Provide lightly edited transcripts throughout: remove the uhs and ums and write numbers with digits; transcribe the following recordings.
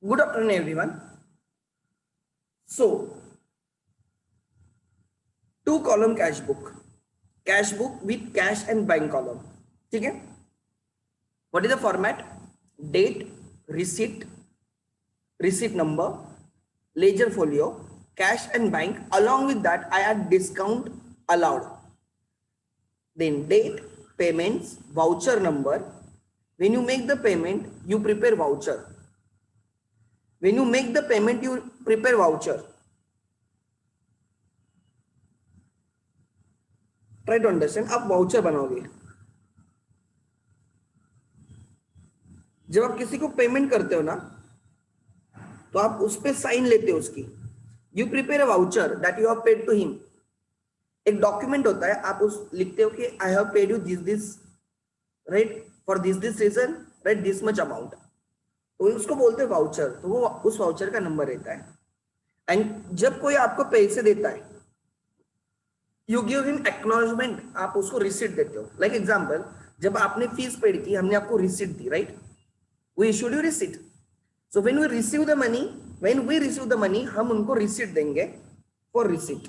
Good afternoon, everyone. So, two column cash book with cash and bank column. ठीक है? What is the format? Date, receipt, receipt number, ledger folio, cash and bank. Along with that, I add discount allowed. Then date, payments, voucher number. When you make the payment, you prepare voucher. When you make the payment, you prepare voucher. Try to understand. आप voucher बनाओगे. जब आप किसी को payment करते हो ना, तो आप उस पे साइन लेते हो उसकी. You prepare a voucher that you have paid to him. एक डॉक्यूमेंट होता है, आप उस लिखते हो कि I have paid you this right for this reason right this much amount. तो उसको बोलते हैं वाउचर. तो वो उस वाउचर का नंबर रहता है. एंड जब कोई आपको पैसे देता है, यू गिव हिम एक्नॉलेजमेंट. आप उसको रिसीट देते हो. लाइक एग्जांपल, जब आपने फीस पेड की, हमने आपको रिसीट दी, right? We issued you receipt. So when we receive the money, हम उनको रिसीट देंगे फॉर रिसीट.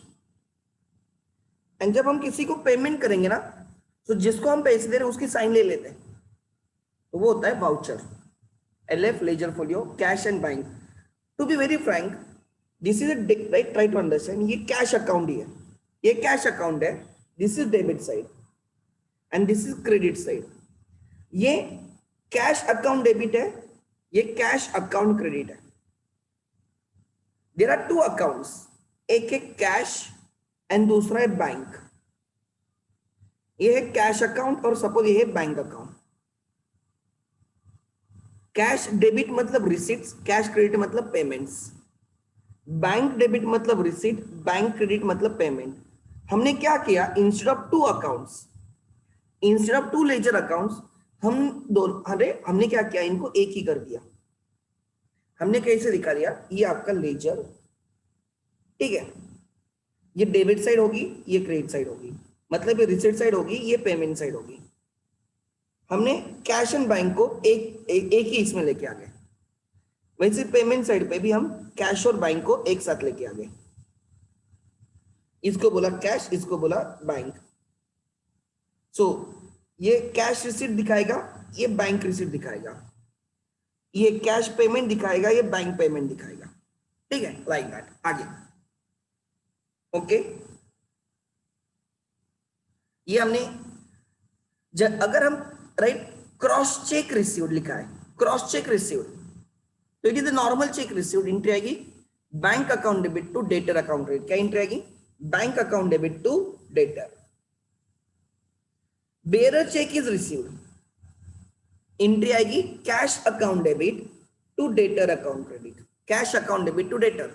एंड जब हम किसी को पेमेंट करेंगे ना, तो जिसको हम पैसे दे रहे हैं उसकी साइन ले लेते हैं. तो वो होता है voucher. LF, ledger folio, cash and bank. To be very frank, this is right. Try to understand. ये कैश अकाउंट ही है. ये कैश अकाउंट है. This is debit side and this is credit side. ये कैश अकाउंट डेबिट है, ये cash account credit है. There are two accounts. एक है कैश एंड दूसरा है बैंक. ये है कैश अकाउंट और सपोज ये है बैंक अकाउंट. कैश डेबिट मतलब रिसीट्स, कैश क्रेडिट मतलब पेमेंट्स. बैंक डेबिट मतलब रिसीट, बैंक क्रेडिट मतलब पेमेंट. हमने क्या किया? Instead of two accounts, instead of two ledger accounts, हमने क्या किया? इनको एक ही कर दिया. हमने कैसे दिखा दिया? ये आपका लेजर, ठीक है, ये डेबिट साइड होगी, ये क्रेडिट साइड होगी. मतलब ये रिसीट साइड होगी, ये पेमेंट साइड होगी. हमने कैश एंड बैंक को एक ही इसमें लेके आ गए. वैसे पेमेंट साइड पे भी हम कैश और बैंक को एक साथ लेके आ गए. इसको बोला कैश, इसको बोला बैंक. सो ये कैश रिसीट दिखाएगा, ये बैंक रिसीट दिखाएगा. ये कैश पेमेंट दिखाएगा, ये बैंक पेमेंट दिखाएगा. ठीक है, लाइक दैट. आगे ओके. ये हमने अगर हम राइट क्रॉस चेक रिसीव्ड लिखा है, क्रॉस चेक रिसीव्ड, तो it is the normal cheque received. Entry आएगी bank account debit to debtor account credit. क्या एंट्री आएगी? Bank account debit to debtor. Bearer cheque is received. Entry आएगी cash account debit to debtor account credit. Cash account debit to debtor.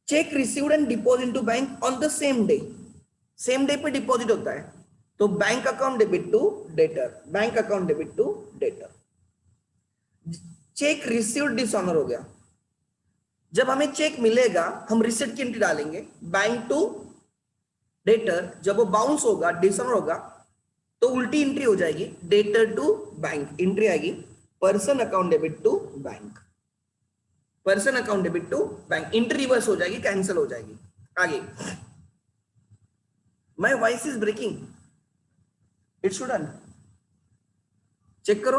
Cheque received and deposit to bank on the same day. Same day पे deposit होता है, तो bank account debit to debtor, bank account debit to debtor. Cheque received dishonour हो गया. जब हमें check मिलेगा, हम रिसीट की एंट्री डालेंगे बैंक टू डेटर. जब वो बाउंस होगा, डिसऑनर होगा, तो उल्टी एंट्री हो जाएगी डेटर टू बैंक. एंट्री आएगी person account debit to bank, person account debit to bank. Entry reverse हो जाएगी, कैंसिल हो जाएगी. आगे. My voice is breaking. It shouldn't. Check करो.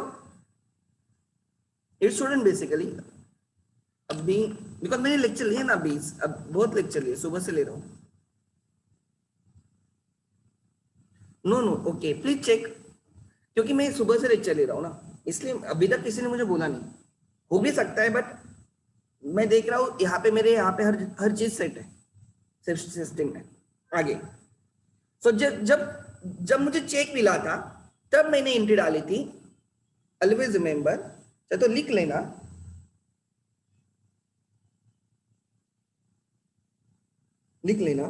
It shouldn't basically. अभी बिकॉज मैंने लेक्चर लिए ना, अभी अब बहुत लेक्चर लिए, सुबह से ले रहा हूं. No no okay, please check. क्योंकि मैं सुबह से लेक्चर ले रहा हूं ना, इसलिए अभी तक किसी ने मुझे बोला नहीं. हो भी सकता है, बट मैं देख रहा हूं यहाँ पे मेरे यहाँ पे हर चीज सेट है, सिस्टम है. आगे. सो जब मुझे चेक मिला था, तब मैंने एंट्री डाली थी. Always remember. तो लिख लेना, लिख लेना.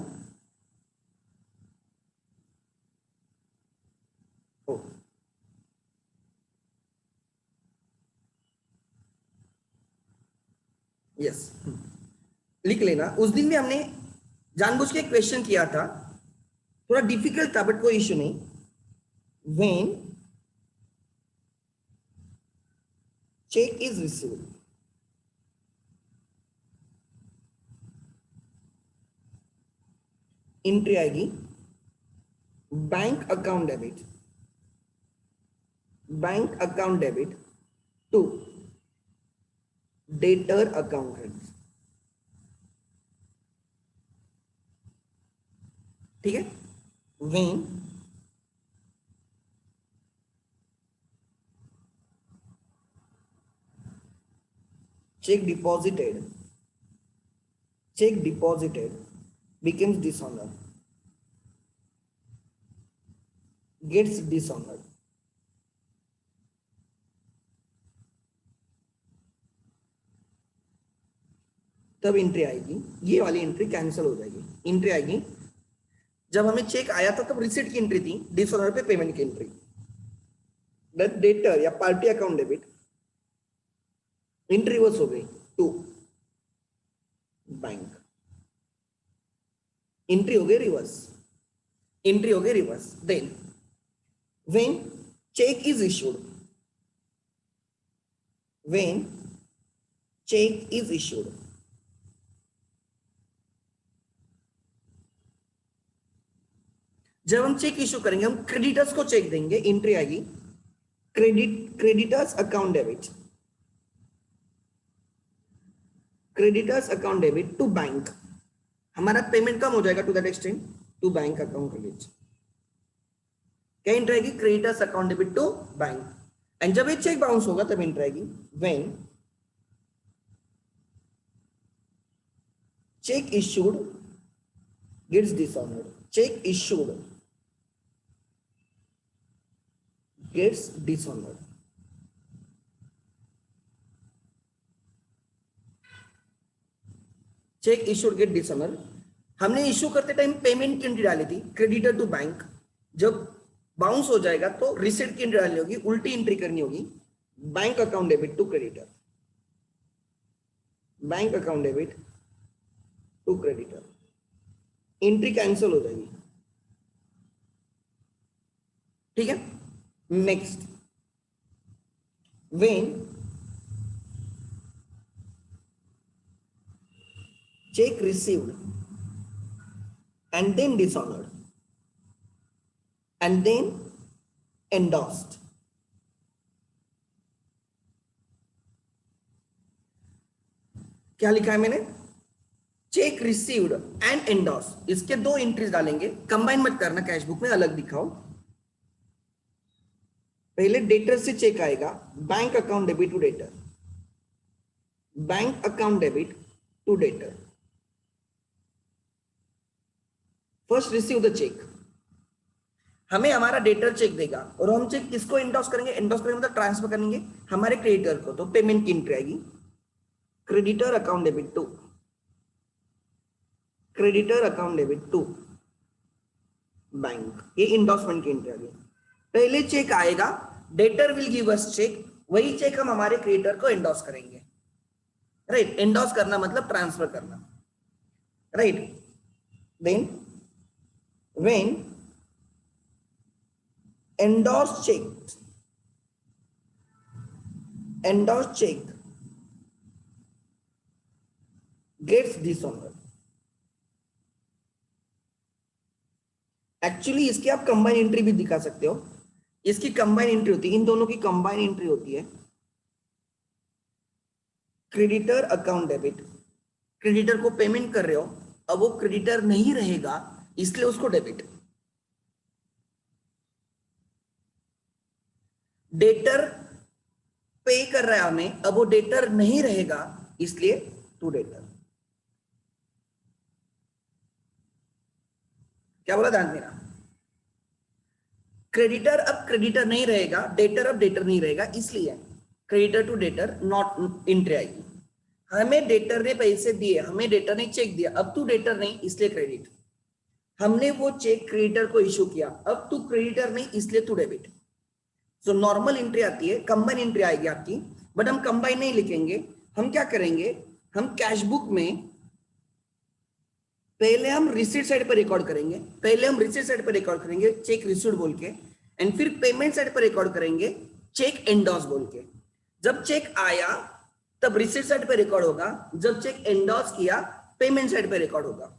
ओ यस, लिख लेना. उस दिन भी हमने जानबूझ के क्वेश्चन किया था, थोड़ा डिफिकल्ट था, बट कोई इश्यू नहीं. When check is received, entry आएगी bank account debit, bank account debit to debtor account credit. ठीक है, when check deposited becomes dishonored, gets dishonored, तब एंट्री आएगी, ये वाली एंट्री कैंसिल हो जाएगी। एंट्री आएगी जब हमें चेक आया था तब रिसीट की एंट्री थी, डिसऑनर पे पेमेंट की एंट्री। डेटर या party account debit entry reverse हो गई टू बैंक, एंट्री हो गई रिवर्स, एंट्री हो गई reverse. Then when cheque is issued, when cheque is issued, जब हम चेक इश्यू करेंगे हम क्रेडिटर्स को चेक देंगे, एंट्री आएगी creditors account debit, creditors account debit to bank, हमारा पेमेंट कम हो जाएगा to that extent, to bank account credit. क्या एंट्री आएगी? Creditors account debit to bank. And जब ये चेक बाउंस होगा तब एंट्री आएगी when cheque issued gets dishonoured, cheque issued gets dishonored। Cheque issued get dishonoured, हमने इश्यू करते time payment की एंट्री डाली थी क्रेडिटर टू बैंक, जब बाउंस हो जाएगा तो रिसीट की एंट्री डालनी होगी, उल्टी एंट्री करनी होगी bank account debit to creditor, bank account debit to creditor, entry cancel हो जाएगी। ठीक है, next when check received and then dishonored and then endorsed, क्या लिखा है मैंने? चेक रिसीव्ड एंड एंडोर्स, इसके दो एंट्रीज डालेंगे, कंबाइन मत करना, कैश बुक में अलग दिखाओ। पहले डेटर से चेक आएगा bank account debit to debtor, bank account debit to debtor, first receive the cheque, हमें हमारा डेटर चेक देगा और हम चेक किसको एंडोर्स करेंगे? एंडोर्स करेंगे मतलब ट्रांसफर करेंगे हमारे क्रेडिटर को, तो पेमेंट की एंट्री आएगी creditor account debit to, creditor account debit to bank, ये एंडोर्समेंट की एंट्री आ गई। पहले चेक आएगा, debtor will give us cheque, वही चेक हम हमारे क्रेडिटर को एंडोर्स करेंगे, राइट? एंडोर्स करना मतलब ट्रांसफर करना, right? Then when endorse cheque gets dishonoured, actually इसकी आप कंबाइन एंट्री भी दिखा सकते हो, इसकी कंबाइन एंट्री होती है, इन दोनों की कंबाइन एंट्री होती है क्रेडिटर अकाउंट डेबिट, क्रेडिटर को पेमेंट कर रहे हो, अब वो क्रेडिटर नहीं रहेगा इसलिए उसको डेबिट, डेटर पे कर रहा है हमें, अब वो डेटर नहीं रहेगा इसलिए टू डेटर। क्या बोला ध्यान देना, क्रेडिटर अब क्रेडिटर नहीं रहेगा, डेटर अब डेटर नहीं रहेगा, इसलिए creditor to debtor not entry आएगी। हमें डेटर ने पैसे दिए, हमें डेटर ने चेक दिया, अब तू डेटर नहीं इसलिए क्रेडिट, हमने वो चेक क्रेडिटर को इश्यू किया, अब तू क्रेडिटर नहीं इसलिए तू डेबिट। सो नॉर्मल एंट्री आती है, कंबाइन एंट्री आएगी आपकी, बट हम कंबाइन नहीं लिखेंगे, हम क्या करेंगे, हम कैश बुक में पहले हम रिसीट साइड पर रिकॉर्ड करेंगे, पहले हम रिसीट साइड पर रिकॉर्ड करेंगे चेक रिसीट बोल के, एंड फिर पेमेंट साइड पर रिकॉर्ड करेंगे चेक एंडोर्स बोल के। जब चेक आया तब रिसीट साइड पर रिकॉर्ड होगा, जब चेक एंडोर्स किया पेमेंट साइड पर रिकॉर्ड होगा।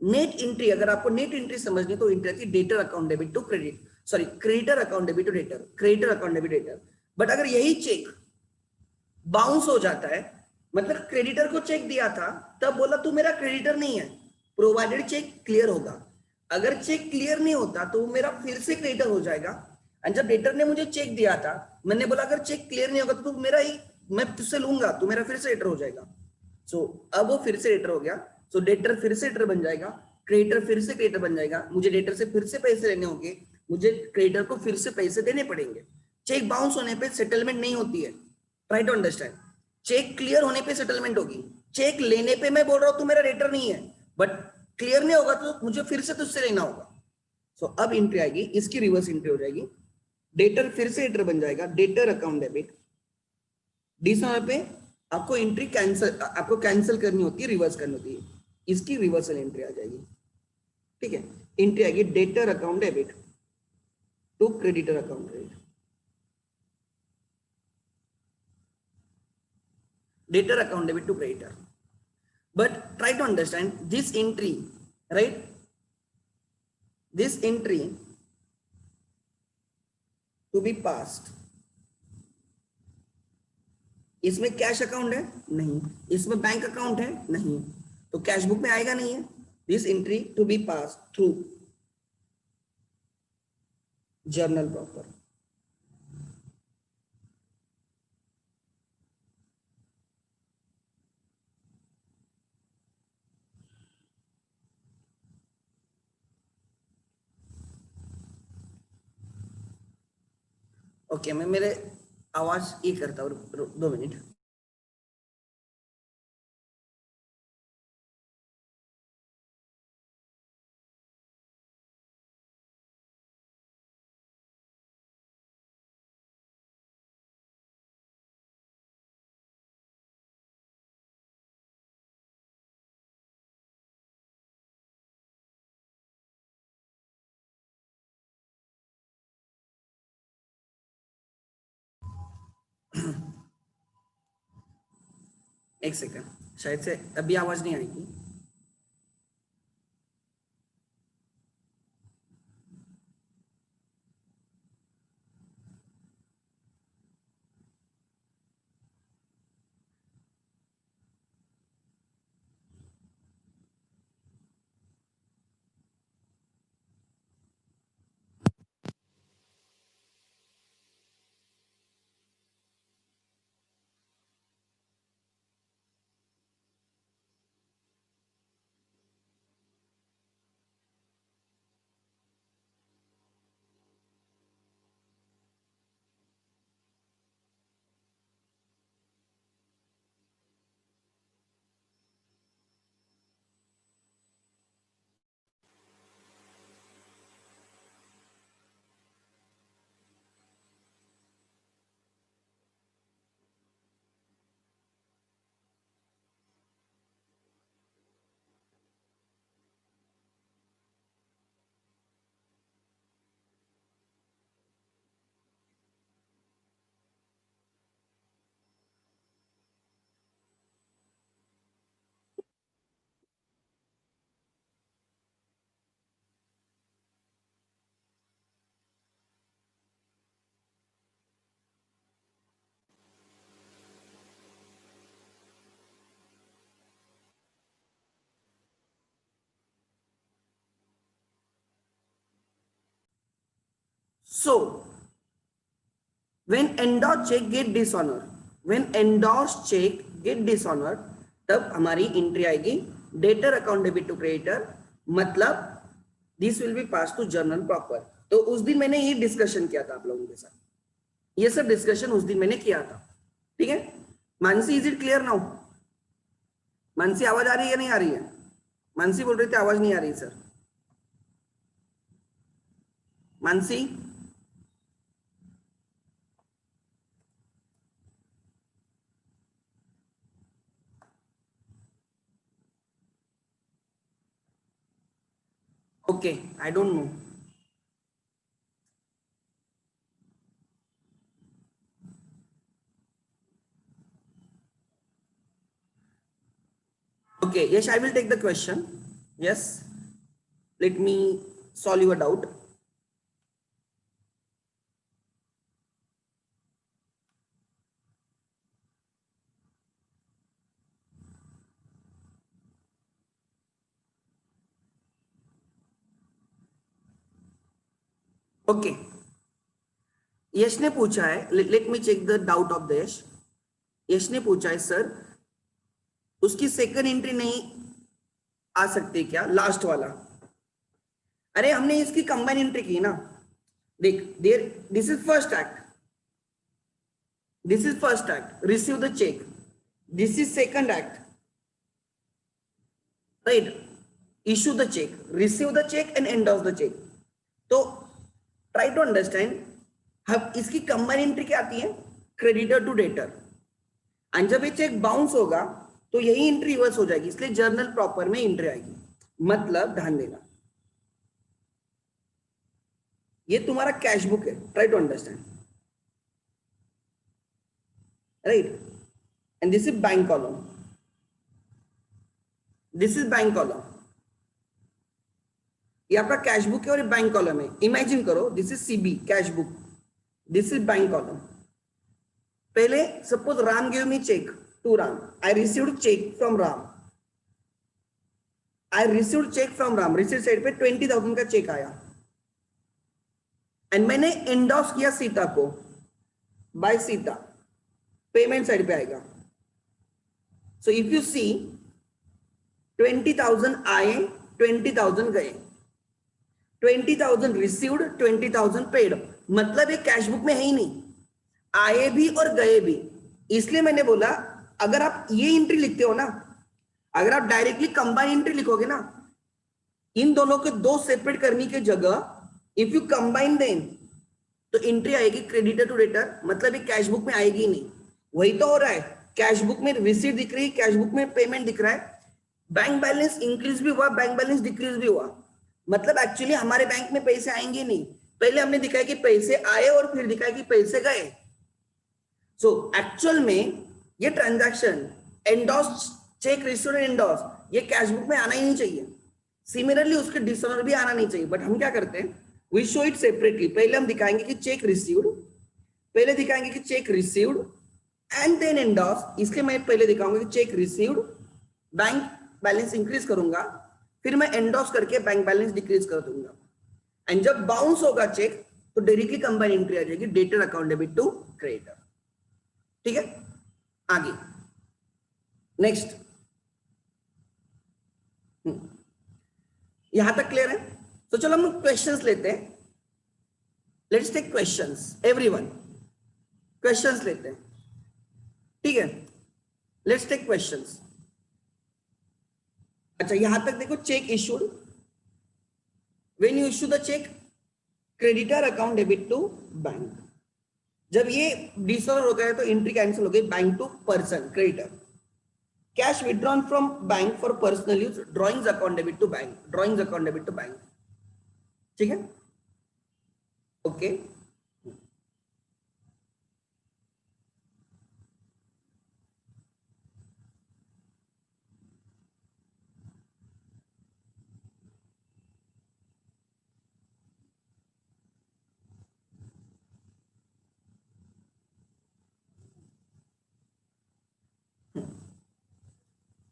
नेट एंट्री, अगर आपको नेट एंट्री समझनी तो एंट्री आती है debtor account debit to credit, sorry creditor account debit to debtor, creditor account debit debtor. But अगर यही चेक बाउंस हो जाता है, मतलब क्रेडिटर को चेक दिया था तब बोला तू मेरा क्रेडिटर नहीं है, प्रोवाइडेड चेक क्लियर होगा। अगर चेक क्लियर नहीं होता तो वो मेरा फिर से क्रेडिटर हो जाएगा। एंड जब डेटर ने मुझे चेक दिया था, मैंने बोला अगर चेक क्लियर नहीं होगा तो तू मेरा ही, मैं तुझसे लूंगा, तू मेरा फिर से डेटर हो जाएगा। सो अब वो फिर से डेटर हो गया, सो डेटर फिर से डेटर बन जाएगा, क्रेडिटर फिर से क्रेडिटर बन जाएगा, मुझे डेटर से फिर से पैसे लेने होंगे, मुझे क्रेडिटर को फिर से पैसे देने पड़ेंगे। चेक बाउंस होने पे सेटलमेंट नहीं होती है, try to understand. Cheque clear होने पे सेटलमेंट होगी, चेक लेने पे मैं बोल रहा हूं तू मेरा डेटर नहीं है, बट क्लियर नहीं होगा तो मुझे फिर से तुझसे लेना होगा। सो अब एंट्री आएगी, इसकी रिवर्स एंट्री हो जाएगी, डेटर फिर से डेटर बन जाएगा, डेटर अकाउंट डेबिट, डी समय पे आपको एंट्री कैंसिल, आपको कैंसिल करनी होती है, रिवर्स करनी होती है, इसकी रिवर्सल एंट्री आ जाएगी। ठीक है, एंट्री आएगी debtor account debit to creditor account credit, debtor account debit to creditor. But try to understand this entry, right? This entry to be passed, इसमें कैश अकाउंट है नहीं, इसमें बैंक अकाउंट है नहीं, तो कैश बुक में आएगा नहीं है। This entry to be pass through journal proper. Okay, मैं मेरे आवाज ये करता हूँ, 2 मिनट। एक सेकंड, शायद से अभी आवाज नहीं आएगी। सो when endorsed check get dishonored, when endorsed check get dishonored, तब हमारी एंट्री आएगी debtor account debit to creditor, मतलब this will be pass to journal proper. तो उस दिन मैंने ये डिस्कशन किया था आप लोगों के साथ, ये सब डिस्कशन उस दिन मैंने किया था। ठीक है, Mansi is it clear now? Mansi आवाज आ रही है या नहीं आ रही है? मानसी बोल रही थी आवाज नहीं आ रही sir. Mansi, okay, I don't no. Okay, yes, I will take the question. Yes. Let me solve your doubt. Okay, Yash ने पूछा है, let me check the doubt of the Yash. Yash ने पूछा है सर उसकी सेकंड एंट्री नहीं आ सकती क्या, लास्ट वाला. अरे हमने इसकी कंबाइन एंट्री की ना. देख, there this is first act, this is first act, receive the cheque. This is second act, right. Issue the cheque, receive the cheque and endorse the cheque. तो ट्राई टू अंडरस्टैंड. अब इसकी combine entry क्या आती है, creditor to debtor. And जब ये cheque bounce होगा तो यही एंट्री रिवर्स हो जाएगी, इसलिए जर्नल प्रॉपर में एंट्री आएगी. मतलब ध्यान देना, ये तुम्हारा कैश बुक है. Try to understand, right. And this is bank column, this is bank column. ये आपका कैश बुक है और ये बैंक कॉलम है. इमेजिन करो, this is CB cash book, this is bank column. पहले suppose Ram give me cheque to Ram. I received cheque from Ram. I received cheque from Ram. Receive side पे 20,000 का चेक आया एंड मैंने एंडोर्स किया सीता को, बाय सीता. पेमेंट साइड पे आएगा. सो इफ यू सी 20,000 आए, 20,000 गए, 20,000 रिसीव्ड, 20,000 पेड. मतलब ये कैश बुक में है ही नहीं, आए भी और गए भी. इसलिए मैंने बोला अगर आप ये एंट्री लिखते हो ना, अगर आप डायरेक्टली कंबाइन एंट्री लिखोगे ना, इन दोनों के दो सेपरेट करने की जगह इफ यू कंबाइन देम तो एंट्री आएगी क्रेडिटर टू डेटर. मतलब ये कैश बुक में आएगी नहीं. वही तो हो रहा है, कैश बुक में रिसीट दिख रही है, कैश बुक में पेमेंट दिख रहा है. बैंक बैलेंस इंक्रीज भी हुआ, बैंक बैलेंस डिक्रीज भी हुआ. मतलब एक्चुअली हमारे बैंक में पैसे आएंगे नहीं. पहले हमने दिखाया कि पैसे आए और फिर दिखाया कि पैसे गए. सो एक्चुअल में ये transaction endorse cheque, received endorse, ये कैश बुक में आना ही नहीं चाहिए. सिमिलरली उसके डिसऑनर भी आना नहीं चाहिए. बट हम क्या करते हैं, वी शो इट सेपरेटली. पहले हम दिखाएंगे कि चेक रिसीव्ड, पहले दिखाएंगे कि cheque received and then endorse. इसलिए मैं पहले दिखाऊंगा कि cheque received, bank balance increase करूंगा, फिर मैं एंडोर्स करके बैंक बैलेंस डिक्रीज कर दूंगा. एंड जब बाउंस होगा चेक तो डायरेक्टली कंबाइन एंट्री आ जाएगी, debtor account debit to creditor. ठीक है, आगे नेक्स्ट. यहां तक क्लियर है? तो चलो हम क्वेश्चंस लेते हैं. Let's take questions, everyone questions लेते हैं. ठीक है, लेट्स टेक क्वेश्चंस. अच्छा यहां तक देखो, cheque issued, when you issue the cheque, creditor account debit to bank. जब ये डिसऑर्डर हो गया तो एंट्री कैंसिल हो गई, bank to person creditor. Cash withdrawn from bank for personal use, drawings account debit to bank, drawings account debit to bank. ठीक है, okay.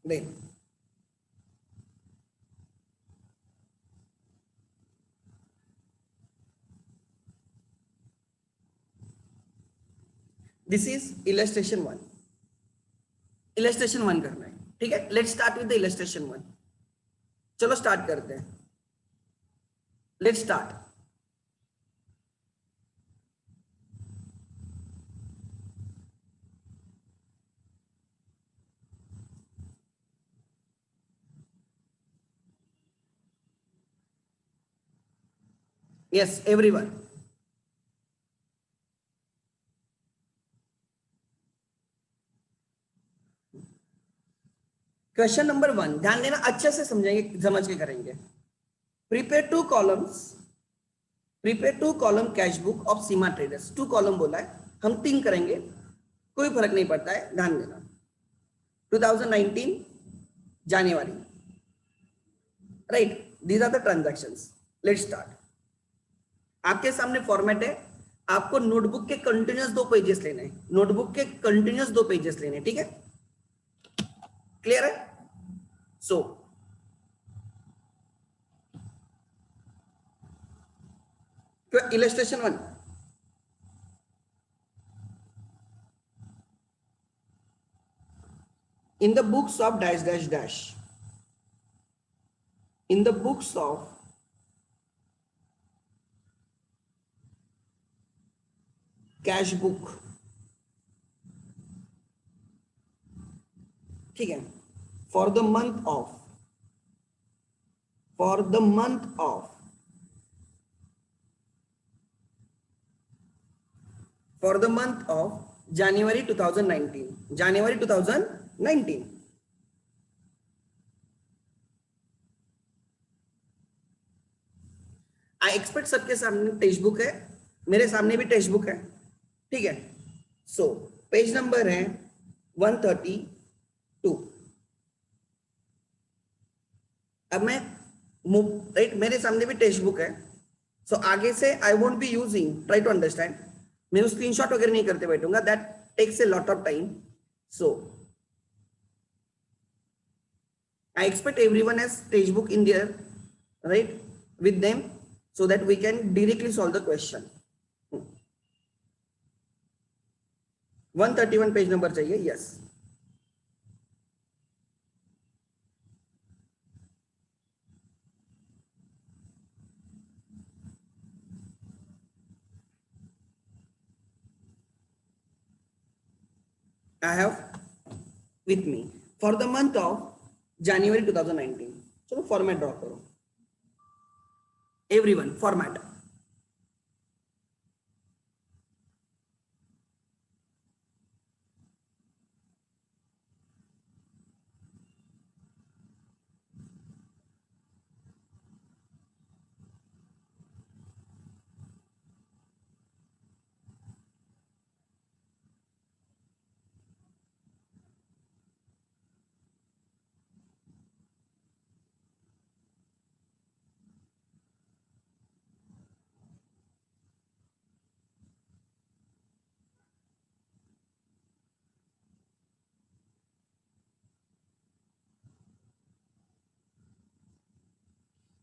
Then this is illustration 1. illustration 1 करना है. ठीक है, let's start with the illustration 1. चलो start करते हैं. let's start. yes everyone. Question number 1 ध्यान देना, अच्छे से समझेंगे, समझ के करेंगे. Prepare two columns, prepare two column cash book of Seema traders. 2 column बोला है, हम 3 करेंगे, कोई फर्क नहीं पड़ता है, ध्यान देना. 2019 जनवरी, right. These are the transactions. Let's start. आपके सामने फॉर्मेट है. आपको नोटबुक के कंटिन्यूअस 2 पेजेस लेने हैं. नोटबुक के कंटिन्यूअस 2 पेजेस लेने हैं. ठीक है, क्लियर है? सो illustration 1. In the books of dash dash dash. In the books of cash book. ठीक है. For the month of January 2019. I expect सबके सामने टेक्स्ट बुक है, मेरे सामने भी टेक्स्ट बुक है. ठीक है. सो पेज नंबर है 132. अब मैं राइट, मेरे सामने भी टेक्स्ट बुक है. सो आगे से I won't be using, try to understand. मैं स्क्रीनशॉट वगैरह नहीं करते बैठूंगा, that takes a lot of time. So I expect everyone has textbook in there right with them so that we can directly solve the question. 131 page number चाहिए. Yes, I have with me for the month of January 2019. चलो format draw करो. Everyone format.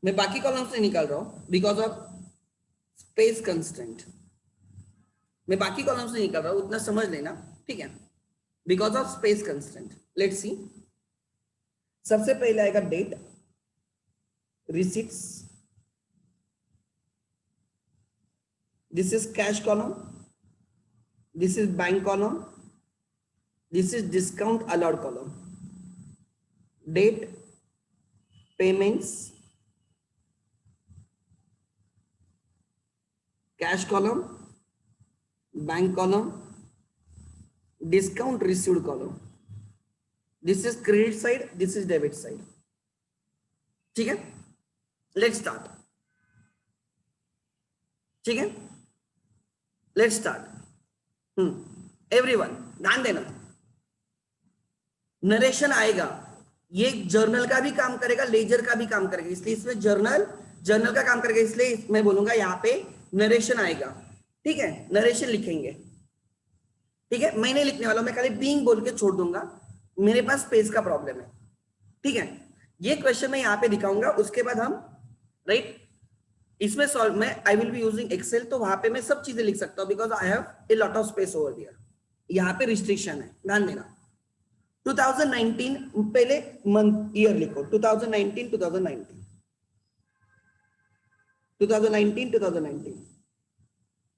मैं बाकी columns नहीं निकाल रहा हूं because of space constraint. मैं बाकी कॉलम्स नहीं निकाल रहा हूं, उतना समझ लेना. ठीक है, because of space constraint. Let's see. सबसे पहले आएगा date, receipts. This is cash column, this is bank column, this is discount allowed column. Date, payments, cash column, bank column, discount received column. This is credit side, this is debit side. ठीक है, let's start. ठीक है, let's start. Everyone ध्यान देना, narration आएगा. ये journal का भी काम करेगा, लेजर का भी काम करेगा, इसलिए इसमें जर्नल का काम करेगा, इसलिए मैं बोलूंगा यहाँ पे नरेशन आएगा. ठीक है, नरेशन लिखेंगे. ठीक है, मैं नहीं लिखने वाला, मैं खाली बीइंग बोल के छोड़ दूंगा, मेरे पास स्पेस का प्रॉब्लम है. ठीक है, ये क्वेश्चन मैं यहाँ पे दिखाऊंगा, उसके बाद हम राइट इसमें सॉल्व में I will be using Excel. तो वहां पे मैं सब चीजें लिख सकता हूँ because I have a lot of space over there. यहाँ पे रिस्ट्रिक्शन है, ध्यान देना. 2019 पहले मंथ ईयर लिखो. 2019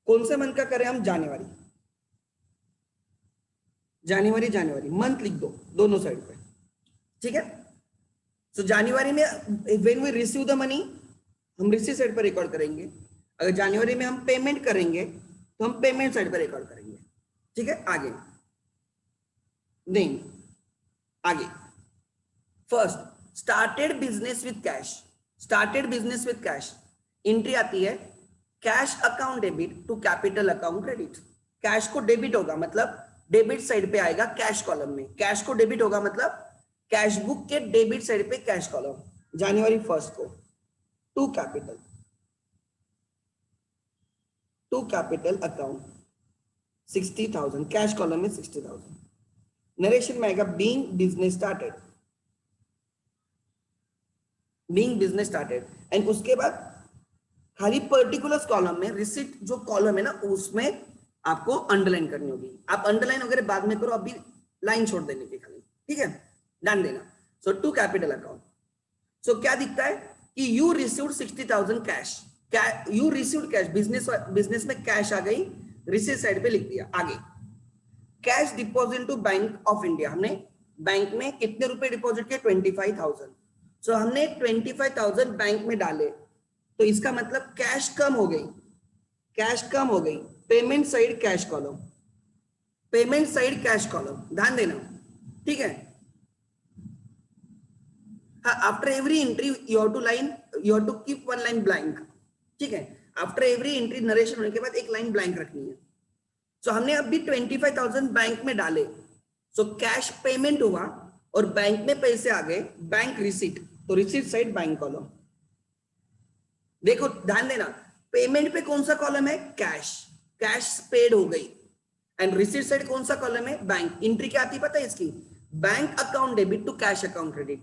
कौन से मंथ का करें हम? जनवरी मंथ लिख दो दोनों साइड पे. ठीक है, सो जनवरी में when we receive the money हम रिसीव साइड पर रिकॉर्ड करेंगे. अगर जनवरी में हम पेमेंट करेंगे तो हम पेमेंट साइड पर रिकॉर्ड करेंगे. ठीक है, आगे देन आगे first started business with cash. Entry आती है cash account debit to capital account credit. Cash को डेबिट होगा मतलब डेबिट साइड पे आएगा कैश कॉलम में. कैश को डेबिट होगा मतलब कैश बुक के डेबिट साइड पे कैश कॉलम. जनवरी 1 को to capital account 60,000, cash column में 60,000। नरेशन में आएगा बीइंग बिजनेस स्टार्टेड एंड उसके बाद खाली पर्टिकुलर कॉलम में रिसिट जो कॉलम है ना उसमें आपको अंडरलाइन करनी होगी। आप अंडरलाइन वगैरह बाद में करो, अभी लाइन छोड़ देने की खाली, ठीक है, ध्यान देना। So to capital account, so क्या दिखता है कि you received 60,000 cash, you received cash, business में कैश आ गई, रिसीट साइड पे लिख दिया। आगे cash deposit to bank of India, हमने बैंक में कितने रुपए डिपॉजिट किए 25,000। सो हमने 25,000 बैंक में डाले, तो इसका मतलब कैश कम हो गई, पेमेंट साइड कैश कॉलम, ध्यान देना, ठीक है। After every entry you have to keep one line blank, ठीक है। आफ्टर एवरी एंट्री नरेशन होने के बाद एक लाइन ब्लैंक रखनी है। सो हमने अभी 25,000 बैंक में डाले, सो कैश पेमेंट हुआ और बैंक में पैसे आ गए, बैंक रिसीट, तो रिसीट साइड बैंक कॉलम। देखो ध्यान देना, पेमेंट पे कौन सा कॉलम है, कैश पेड हो गई, एंड रिसीट साइड कौन सा कॉलम है, बैंक। एंट्री क्या आती पता है इसकी, bank account debit to cash account credit.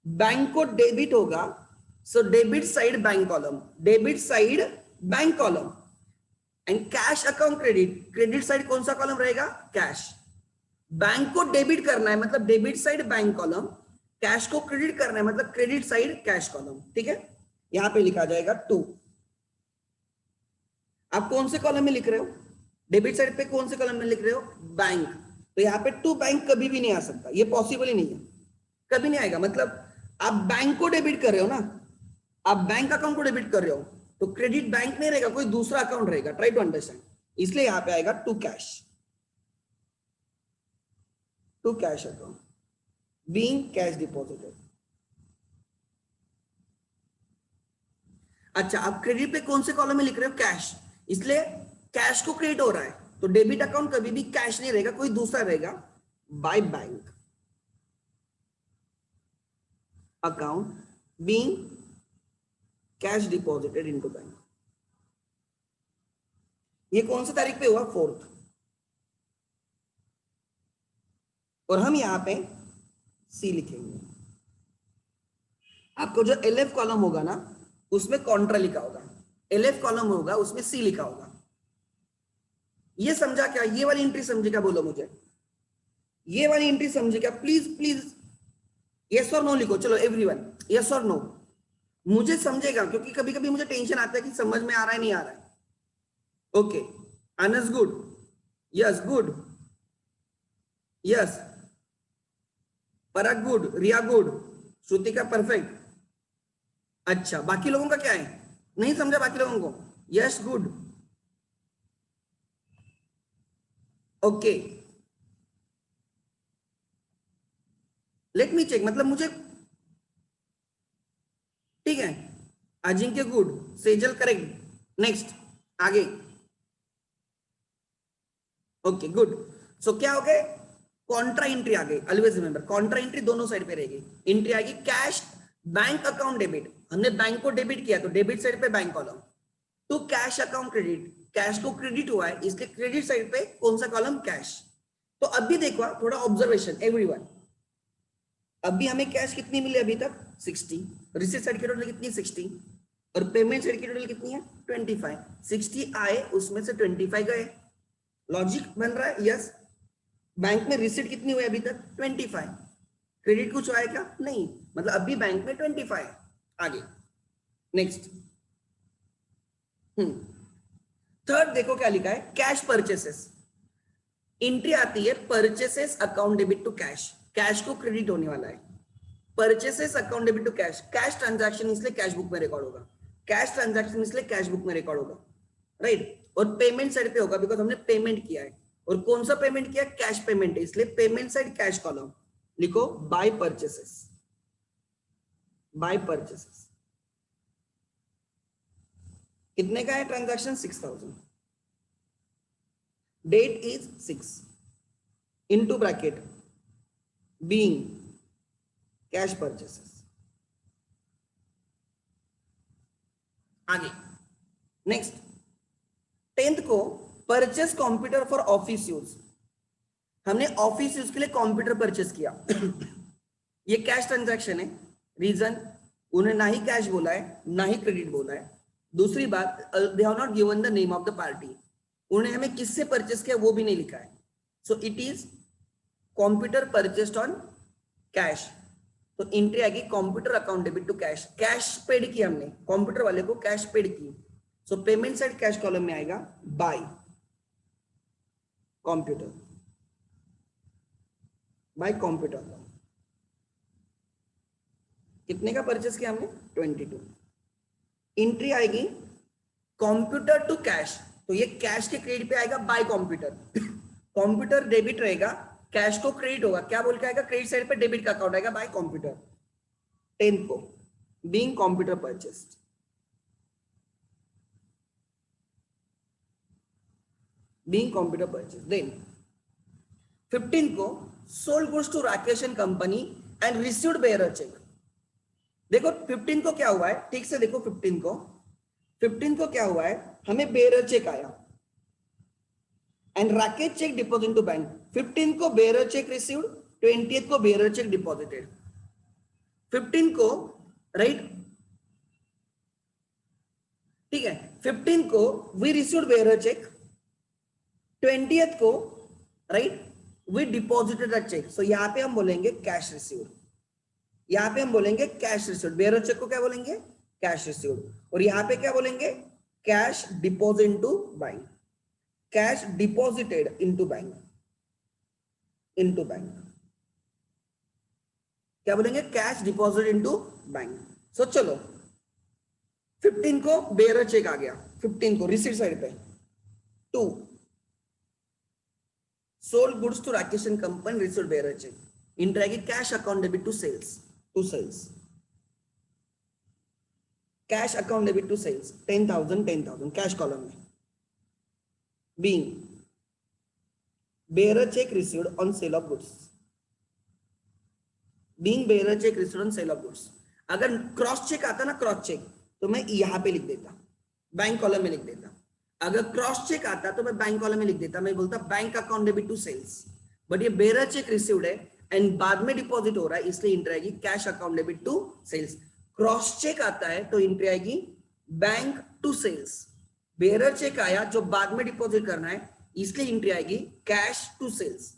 Bank को डेबिट होगा, so debit side bank column, and cash account credit side कौन सा कॉलम रहेगा, कैश। बैंक को डेबिट करना है मतलब debit side bank column, cash को क्रेडिट करना है मतलब क्रेडिट साइड कैश कॉलम, ठीक है। यहां पे लिखा जाएगा टू। आप कौन से कॉलम में लिख रहे हो, डेबिट साइड पे कौन से कॉलम में लिख रहे हो, बैंक, तो यहाँ पे टू बैंक कभी भी नहीं आ सकता, ये पॉसिबल ही नहीं है, कभी नहीं आएगा। मतलब आप बैंक को डेबिट कर रहे हो ना, आप बैंक अकाउंट को डेबिट कर रहे हो, तो क्रेडिट बैंक नहीं रहेगा, कोई दूसरा अकाउंट रहेगा, ट्राई टू अंडरस्टैंड। इसलिए यहां पे आएगा to cash account being cash deposited. अच्छा, आप क्रेडिट पे कौन से कॉलम में लिख रहे हो, कैश, इसलिए कैश को क्रेडिट हो रहा है, तो डेबिट अकाउंट कभी भी कैश नहीं रहेगा, कोई दूसरा रहेगा, by bank account being cash deposited into bank. ये कौन सी तारीख पे हुआ, 4th, और हम यहां पे सी लिखेंगे। आपको जो एलएफ कॉलम होगा ना उसमें कॉन्ट्रा लिखा होगा, एलएफ कॉलम होगा उसमें सी लिखा होगा। ये समझा क्या, ये वाली एंट्री समझे क्या, बोलो मुझे, ये वाली एंट्री समझे क्या, प्लीज यस और नो लिखो, चलो एवरीवन यस और नो, मुझे समझेगा, क्योंकि कभी कभी मुझे टेंशन आता है कि समझ में आ रहा है नहीं आ रहा है। Okay, Anas good, yes good, yes, Parag good, Riya good, Shrutika perfect. अच्छा, बाकी लोगों का क्या है, नहीं समझा बाकी लोगों को, yes good, okay, let me check, मतलब मुझे, ठीक है, Ajinkya good, Sejal correct, next आगे, ओके गुड। सो क्या हो गए, कॉन्ट्रा एंट्री आ गई, ऑलवेज रिमेंबर कॉन्ट्रा एंट्री दोनों साइड पे रहेगी। एंट्री आएगी कैश बैंक अकाउंट डेबिट, हमने बैंक को डेबिट किया तो डेबिट साइड पे bank column, to cash account credit, cash को क्रेडिट हुआ है इसलिए क्रेडिट साइड पे कौन सा कॉलम, कैश। तो अभी देखो थोड़ा ऑब्जर्वेशन एवरीवन, अभी हमें कैश कितनी मिली अभी तक 60, रिसीट साइड की टोटल कितनी 60, और पेमेंट साइड की टोटल कितनी है 25, 60 आए उसमें से 25 गए, लॉजिक बन रहा है, यस। बैंक में रिसीट कितनी हुई अभी तक 25, क्रेडिट कुछ आया क्या, नहीं, मतलब अभी बैंक में 25। आगे नेक्स्ट, थर्ड देखो क्या लिखा है, कैश परचेसेस, एंट्री आती है purchases account debit to cash, cash को क्रेडिट होने वाला है, purchases account debit to cash, cash transaction इसलिए कैश बुक में रिकॉर्ड होगा, कैश ट्रांजैक्शन इसलिए कैश बुक में रिकॉर्ड होगा, राइट। और पेमेंट साइड पे होगा बिकॉज हमने पेमेंट किया है, और कौन सा पेमेंट किया, कैश पेमेंट है, इसलिए पेमेंट साइड कैश कॉलम लिखो, बाय परचेसेस, कितने का है transaction 6000, date is 6 into bracket being cash purchases, आगे नेक्स्ट 10th को purchase computer for office use, हमने ऑफिस यूज के लिए कंप्यूटर परचेस किया ये कैश ट्रांजैक्शन है। रीजन, उन्हें ना ही कैश बोला है ना ही क्रेडिट बोला है। दूसरी बात, they have not given the name of the party, उन्हें हमें किससे परचेस किया वो भी नहीं लिखा है। So it is computer purchased on cash, तो एंट्री आएगी computer account debit to cash, cash paid किया हमने कंप्यूटर वाले को, कैश पेड की। So payment side cash column में आएगा बाय कंप्यूटर, बाय कंप्यूटर। कितने का परचेस किया हमने 22। एंट्री आएगी कंप्यूटर टू कैश, तो ये कैश के क्रेडिट पे आएगा बाय कंप्यूटर कंप्यूटर डेबिट रहेगा, कैश को क्रेडिट होगा, क्या बोल के आएगा क्रेडिट साइड पे डेबिट का अकाउंट आएगा बाय कंप्यूटर। 10th को being computer purchased, being computer purchased. Then 15th को sold goods to Rakesh and company and received bearer cheque. देखो 15 को क्या हुआ है, ठीक से देखो 15 को क्या हुआ है, हमें बेयरर चेक आया and Rakesh cheque deposit to bank. 15 को बेयरर चेक रिसीव्ड, 20th को बेयरर चेक डिपॉजिटेड। 15 को राइट, ठीक है, 15 को we received bearer cheque, 20th को right we deposited the cheque. So यहां पे हम बोलेंगे कैश रिसीव्ड, यहां पे हम बोलेंगे कैश रिसीव्ड, बेयरर चेक को क्या बोलेंगे कैश रिसीव्ड, और यहां पे क्या बोलेंगे cash deposit into bank, cash deposited into bank, into bank क्या बोलेंगे कैश डिपॉजिट इनटू बैंक। सो चलो 15 को बेयरर चेक आ गया, 15 को रिसीट साइड पे 2 sold goods to Rakesh and company received bearer cheque, entry आएगी cash account debit to sales, to sales cash account debit to sales 10,000 cash column में। Being bearer cheque received on sale of goods, being bearer cheque received on sale of goods. अगर cross cheque आता ना, cross check, तो मैं यहां पे लिख देता, बैंक कॉलम में लिख देता। अगर क्रॉस चेक आता तो मैं बैंक कॉलम में लिख देता, मैं बोलता bank account debit to sales, but ये बेयरर चेक रिसीव्ड है एंड बाद में डिपॉजिट हो रहा है, इसलिए एंट्री आएगी cash account debit to sales. Cross cheque आता है तो एंट्री आएगी bank to sales, bearer cheque आया जो बाद में डिपॉजिट करना है, इसलिए एंट्री आएगी कैश टू सेल्स।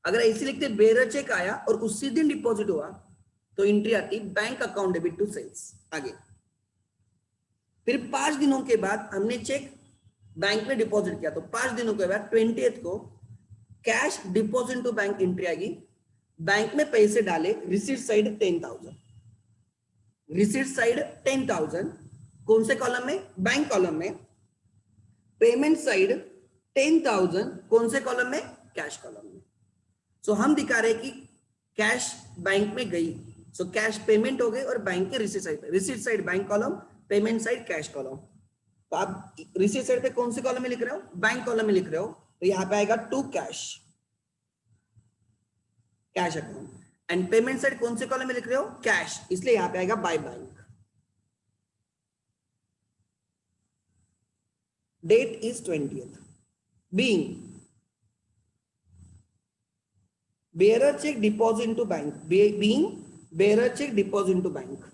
अगर ऐसे लिखते बेयरर चेक आया और उसी दिन डिपॉजिट हुआ तो एंट्री आती bank account debit to sales. आगे फिर 5 दिनों के बाद हमने चेक बैंक में डिपॉजिट किया, तो 5 दिनों के बाद 20th को cash deposit to bank entry आएगी, बैंक में पैसे डाले, रिसीट साइड 10,000, रिसीट साइड 10,000 कौन से कॉलम में बैंक कॉलम में, पेमेंट साइड 10,000 कौन से कॉलम में कैश कॉलम में। सो हम दिखा रहे कि कैश बैंक में गई, सो कैश पेमेंट हो गई और बैंक के रिसीट साइड पे, receipt side bank column, payment side cash column. तो आप रिसीट साइड पे कौन से कॉलम में लिख रहे हो बैंक कॉलम में लिख रहे हो, तो यहां पे आएगा to cash, cash account, and payment side कौन से कॉलम में लिख रहे हो कैश, इसलिए यहां पे आएगा by bank. Date is 20th। Being bearer cheque deposit into bank, being bearer cheque deposit into bank,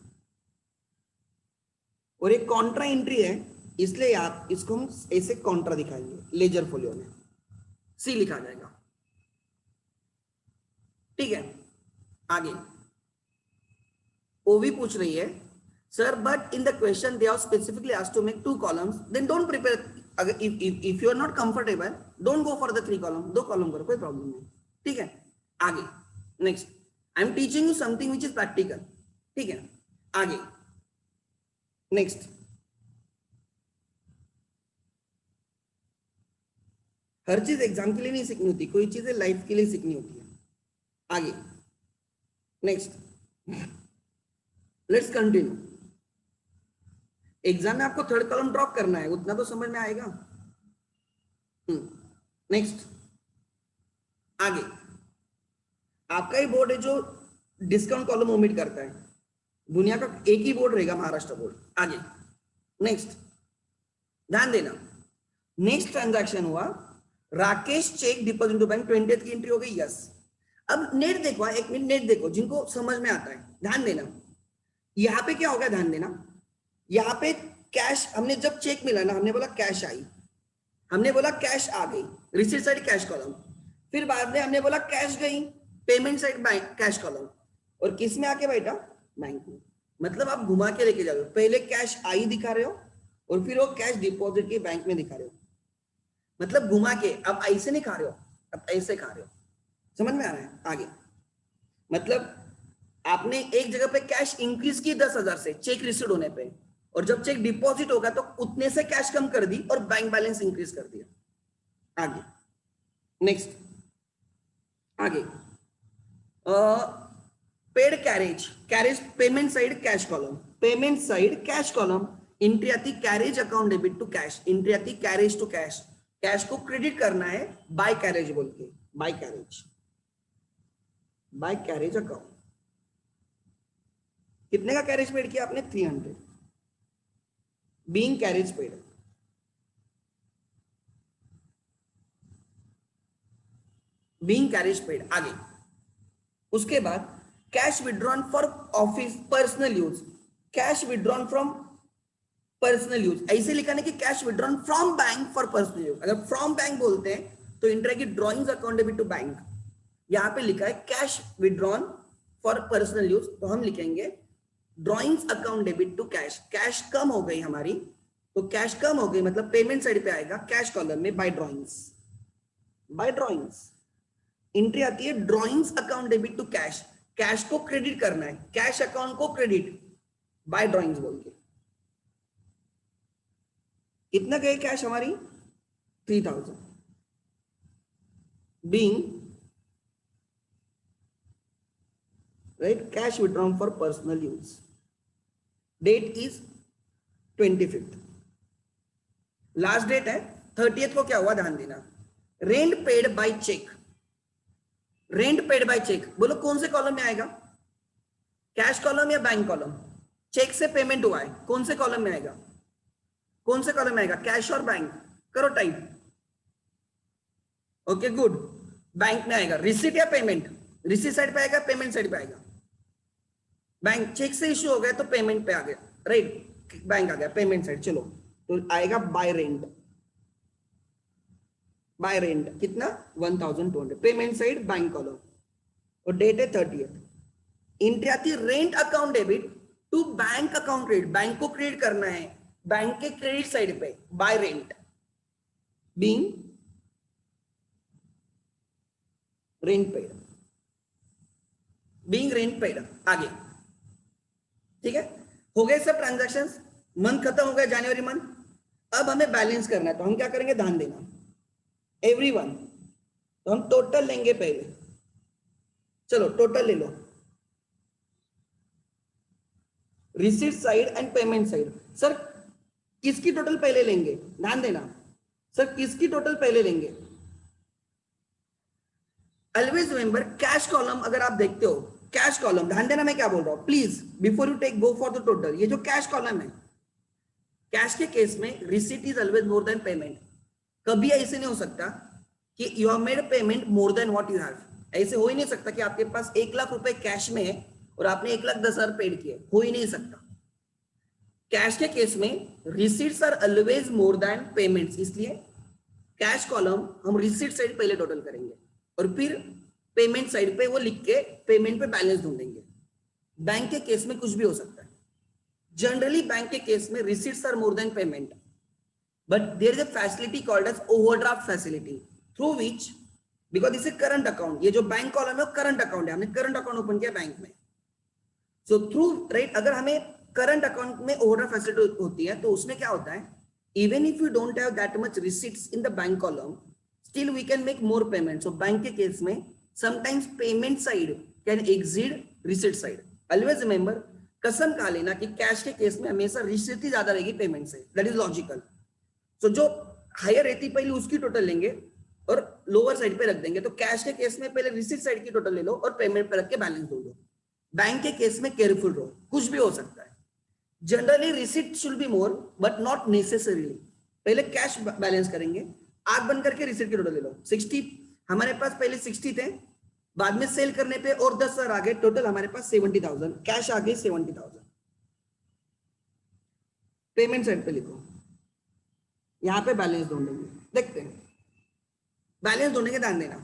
और एक कॉन्ट्रा एंट्री है, इसलिए आप इसको हम ऐसे कॉन्ट्रा दिखाएंगे लेजर फोलियो में, सी लिखा जाएगा, ठीक है। आगे ओवी पूछ रही है sir but in the question they are specifically asked to make 2 columns, then don't prepare, अगर if you are not comfortable don't go for the 3 column, 2 column करो, कोई प्रॉब्लम नहीं, ठीक है। आगे next I am teaching you something which is practical, ठीक है। आगे नेक्स्ट हर चीज एग्जाम के लिए नहीं सीखनी होती, कोई चीजें लाइफ के लिए सीखनी होती है। आगे नेक्स्ट लेट्स कंटिन्यू। एग्जाम में आपको 3rd कॉलम ड्रॉप करना है, उतना तो समझ में आएगा। नेक्स्ट आगे आपका ही बोर्ड है जो डिस्काउंट कॉलम ओमिट करता है, दुनिया का एक ही बोर्ड रहेगा महाराष्ट्र बोर्ड। आगे नेक्स्ट ध्यान देना, नेक्स्ट ट्रांजैक्शन हुआ Rakesh cheque deposit to bank 20th की एंट्री हो गई, यस। अब नेट देखो, एक मिनट नेट देखो जिनको समझ में आता है, ध्यान देना। यहां पे क्या होगा, ध्यान देना, यहाँ पे कैश, हमने जब चेक मिला ना, हमने बोला कैश आई, हमने बोला कैश आ गई, रिसीट साइड कैश कॉलम, फिर बाद में हमने बोला कैश गई, payment side bank cash column, और किस में आके बैठा, बैंक में। मतलब आप घुमा के लेके जाओ, पहले कैश आई दिखा रहे हो और फिर वो कैश डिपॉजिट के बैंक में दिखा रहे हो, मतलब घुमा के। अब ऐसे नहीं खा रहे हो, अब ऐसे खा रहे हो, समझ में आ रहा है आगे। मतलब आपने एक जगह पे कैश इंक्रीज की 10,000 से चेक रिसीव होने पे, और जब चेक डिपॉजिट होगा तो उतने से कैश कम कर दी और बैंक बैलेंस इंक्रीज कर दिया। आगे नेक्स्ट, आगे paid carriage, carriage payment side cash column, payment side cash column, entry आती carriage account debit to cash, entry आती कैरेज टू कैश, कैश को क्रेडिट करना है बाय कैरेज बोल के, by carriage, by carriage account. कितने का कैरेज पेड किया आपने, 300, being carriage paid. Being carriage paid, आगे उसके बाद cash withdrawn for office personal use, cash withdrawn from personal use, ऐसे लिखा है कि cash withdrawn from bank for personal use. अगर फ्रॉम बैंक बोलते हैं तो इंटर की drawings account debit to bank, यहां पे लिखा है cash withdrawn for personal use, तो हम लिखेंगे drawings account debit to cash. Cash कम हो गई हमारी, तो कैश कम हो गई मतलब पेमेंट साइड पे आएगा कैश कॉलम में by drawings, by drawings. Entry आती है drawings account debit to cash, cash को क्रेडिट करना है, कैश अकाउंट को क्रेडिट बाय ड्रॉइंग्स बोल के। कितना गए कैश हमारी, 3,000, being right cash withdrawn for personal use. Date is 25th, last date है 30th को। क्या हुआ ध्यान देना, rent paid by cheque, rent paid by cheque, बोलो कौन से कॉलम में आएगा, कैश कॉलम या बैंक कॉलम। चेक से पेमेंट हुआ है, कौन से कॉलम में आएगा, कौन से कॉलम में आएगा, कैश और बैंक, करो टाइप। ओके गुड, बैंक में आएगा। रिसीट या पेमेंट, रिसीट साइड पे आएगा, पेमेंट साइड पे आएगा। बैंक चेक से इश्यू हो गया तो पेमेंट पे आ गया, राइट, बैंक आ गया पेमेंट साइड। चलो तो आएगा बाय रेंट, बाय रेंट कितना 1,200, पेमेंट साइड बैंक कॉलम, और डेट है 30th। एंट्री आती है rent account debit to bank account credit, bank को क्रेडिट करना है बैंक के क्रेडिट साइड पे by rent, being rent paid, being rent paid. आगे ठीक है, हो गए सब ट्रांजैक्शंस, मंथ खत्म हो गया जनवरी मंथ। अब हमें बैलेंस करना है, तो हम क्या करेंगे, ध्यान देना एवरीवन, तो हम टोटल लेंगे पहले। चलो टोटल ले लो, receipt side and payment side. Sir किसकी टोटल पहले लेंगे, ध्यान देना सर, किसकी टोटल पहले लेंगे। ऑलवेज रिमेंबर कैश कॉलम, अगर आप देखते हो कैश कॉलम, ध्यान देना मैं क्या बोल रहा हूं please, before you take go for the total. ये जो कैश कॉलम है, कैश के केस में receipt is always more than payment. कभी ऐसे नहीं हो सकता कि you have made payment more than what you have, ऐसे हो ही नहीं सकता कि आपके पास 1 लाख रुपए कैश में है और आपने 1,10,000 पेड किए, हो ही नहीं सकता। कैश के केस में receipts are always more than payments, इसलिए कैश कॉलम हम रिसीट साइड पहले टोटल करेंगे और फिर पेमेंट साइड पे वो लिख के पेमेंट पे बैलेंस ढूंढेंगे। बैंक के केस में कुछ भी हो सकता है, जनरली बैंक के केस में receipts are more than payment, but there is a facility called as overdraft facility, through which, because this is current account, ये जो बैंक कॉलम है वो करंट अकाउंट है, हमने करंट अकाउंट ओपन किया bank में, सो थ्रू राइट, अगर हमें करंट अकाउंट में ओवरड्राफ्ट फैसिलिटी होती है तो उसमें क्या होता है, even if you don't have that much receipts in the bank column, still we can make more payment. So bank के केस में sometimes payment side can exceed receipt side. Always remember, कसम खा लेना कि कैश के case में हमेशा receipt ही ज्यादा रहेगी पेमेंट से, दैट इज लॉजिकल। सो जो हायर रहती पहले उसकी टोटल लेंगे और लोअर साइड पे रख देंगे, तो कैश के केस में पहले रिसीट साइड की टोटल ले लो और पेमेंट पे रख के बैलेंस दो। बैंक के केस में केयरफुल रहो, कुछ भी हो सकता है, generally receipt should be more but not necessarily. पहले कैश बैलेंस करेंगे, आग बंद करके रिसिट के टोटल ले लो। 60 हमारे पास पहले 60 थे, बाद में सेल करने पे और 10,000 आ गए, टोटल हमारे पास 70,000 कैश आ गए 70,000। पेमेंट साइड पे लिखो, यहां पे बैलेंस ढूंढेंगे, देखते हैं बैलेंस ढूंढेंगे, ध्यान देना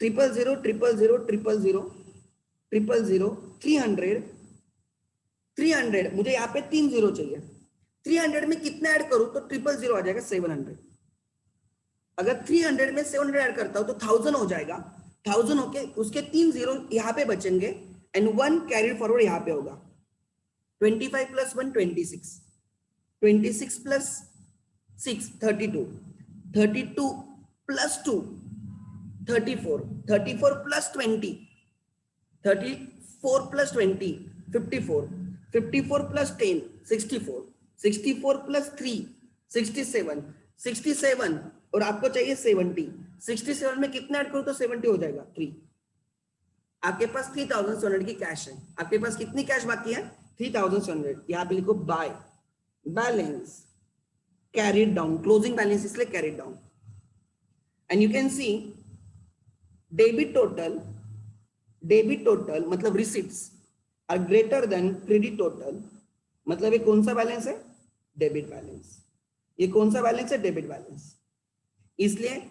000 000 000 000 300 300, मुझे यहाँ पे 3 जीरो चाहिए। 300 में कितना ऐड करूं तो 000 आ जाएगा 700। अगर 300 में 700 ऐड करता हूं तो 1000 हो जाएगा। 1000 होके उसके 3 जीरो यहाँ पे बचेंगे एंड 1 कैरी फॉरवर्ड यहाँ पे होगा। 25 plus 1 26, 26 plus 6 32, 32 plus 2 34, 34 plus 20, 34 plus 20 54, 54 plus 10 64, 64 plus 3 67, 67 और आपको चाहिए 70। 67 में कितना ऐड करूं तो 70 हो जाएगा 3। आपके पास 3,700 की कैश है। आपके पास कितनी कैश बाकी है 3,700। यहां पे लिखो by balance carried down, closing balance इसलिए carried down. And you can see debit total मतलब receipts are greater than credit total, मतलब ये कौन सा बैलेंस है डेबिट बैलेंस। ये कौन सा बैलेंस है डेबिट बैलेंस। इसलिए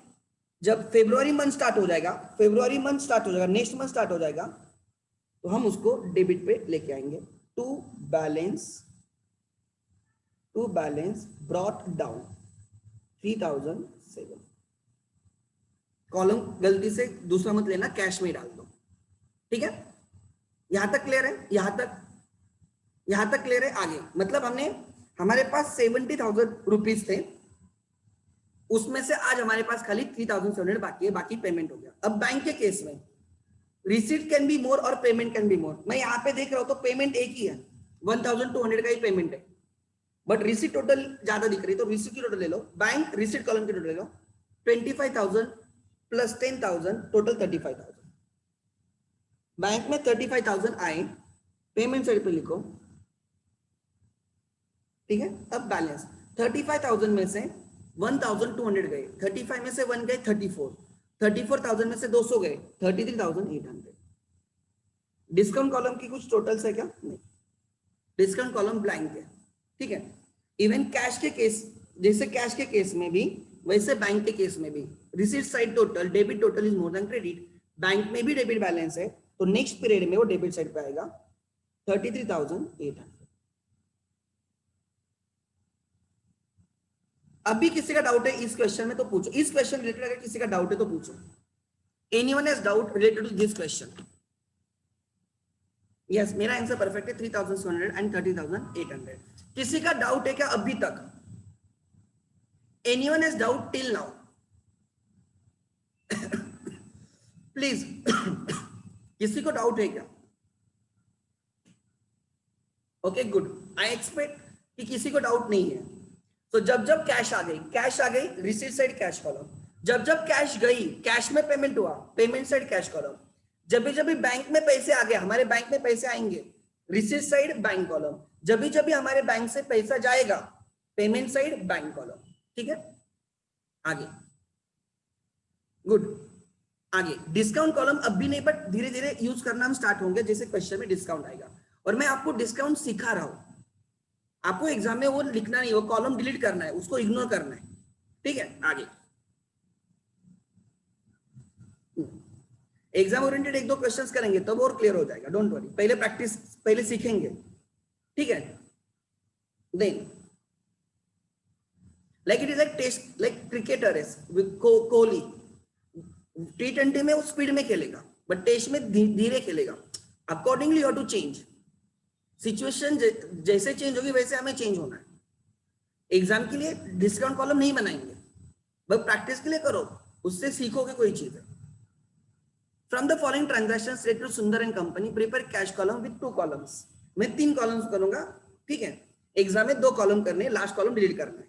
जब फेब्रुवरी मंथ स्टार्ट हो जाएगा, नेक्स्ट मंथ स्टार्ट हो जाएगा, तो हम उसको डेबिट पे लेके आएंगे। To balance brought down 3,007। Column गलती से दूसरा मत लेना, कैश में डाल दो, ठीक है। यहां तक क्लियर है, यहां तक क्लियर है। आगे मतलब हमारे पास 70,000 रुपीज थे, उसमें से आज हमारे पास खाली 3,700 बाकी है, बाकी पेमेंट हो गया। अब बैंक के केस में रिसीट कैन बी मोर और पेमेंट कैन बी मोर। मैं यहाँ पे देख रहा हूं तो पेमेंट एक ही है, 1,200 का ही पेमेंट है, बट रिसीट टोटल ज्यादा दिख रही है, तो रिसीट की टोटल ले लो। बैंक रिसीट कॉलम की टोटल ले लो, 25,000 प्लस 10,000 टोटल 35,000। बैंक में 35,000 आए, पेमेंट साइड पे लिखो, ठीक है। अब बैलेंस 35,000 में से 1,200 गए, 35 में से 1 गए 34, 34,000 में से 200 गए 33,800। डिस्काउंट कॉलम की कुछ टोटल्स है क्या? नहीं, डिस्काउंट कॉलम ब्लैंक है, ठीक है। इवन कैश के केस, जैसे कैश के केस में भी वैसे बैंक के केस में भी receipt side total debit total is more than credit. Bank में भी डेबिट बैलेंस है तो नेक्स्ट पीरियड में वो डेबिट साइड पे आएगा 33,800। अभी किसी का डाउट है इस क्वेश्चन में तो पूछो, इस क्वेश्चन रिलेटेड अगर किसी का डाउट है तो पूछो। Anyone has doubt related to this question? Yes, मेरा आंसर परफेक्ट है, 3,700 एंड 30,800। किसी का डाउट है क्या अभी तक? Anyone has doubt till now? Please किसी को डाउट है क्या? ओके गुड, आई एक्सपेक्ट कि किसी को डाउट नहीं है। तो जब जब कैश आ गई रिसीट साइड कैश कॉलम, जब जब कैश गई कैश में पेमेंट हुआ पेमेंट साइड कैश कॉलम, जब भी बैंक में पैसे आ गए हमारे बैंक में पैसे आएंगे रिसीट साइड बैंक कॉलम, जब भी हमारे बैंक से पैसा जाएगा पेमेंट साइड बैंक कॉलम, ठीक है। आगे गुड, आगे डिस्काउंट कॉलम अब भी नहीं, बट धीरे धीरे यूज करना हम स्टार्ट होंगे जैसे क्वेश्चन में डिस्काउंट आएगा। और मैं आपको डिस्काउंट सिखा रहा हूं, आपको एग्जाम में वो लिखना नहीं, वो कॉलम डिलीट करना है, उसको इग्नोर करना है, ठीक है। आगे एग्जाम ओरिएंटेड 1-2 क्वेश्चंस करेंगे तब और क्लियर हो जाएगा, डोंट वरी। पहले प्रैक्टिस, पहले सीखेंगे, ठीक है। Then like it is like test, like cricketer is with Kohli, T20 में वो स्पीड में खेलेगा बट टेस्ट में धीरे खेलेगा। Accordingly you have to change, situation जैसे चेंज होगी वैसे हमें चेंज होना है। एग्जाम के लिए डिस्काउंट कॉलम नहीं बनाएंगे, बस प्रैक्टिस के लिए करो, उससे सीखोगे कोई चीज है। From the following transactions related to Sundar and company prepare cash column with 2 columns. मैं 3 कॉलम्स करूंगा, ठीक है। एग्जाम में 2 कॉलम करने, लास्ट कॉलम डिलीट करना है,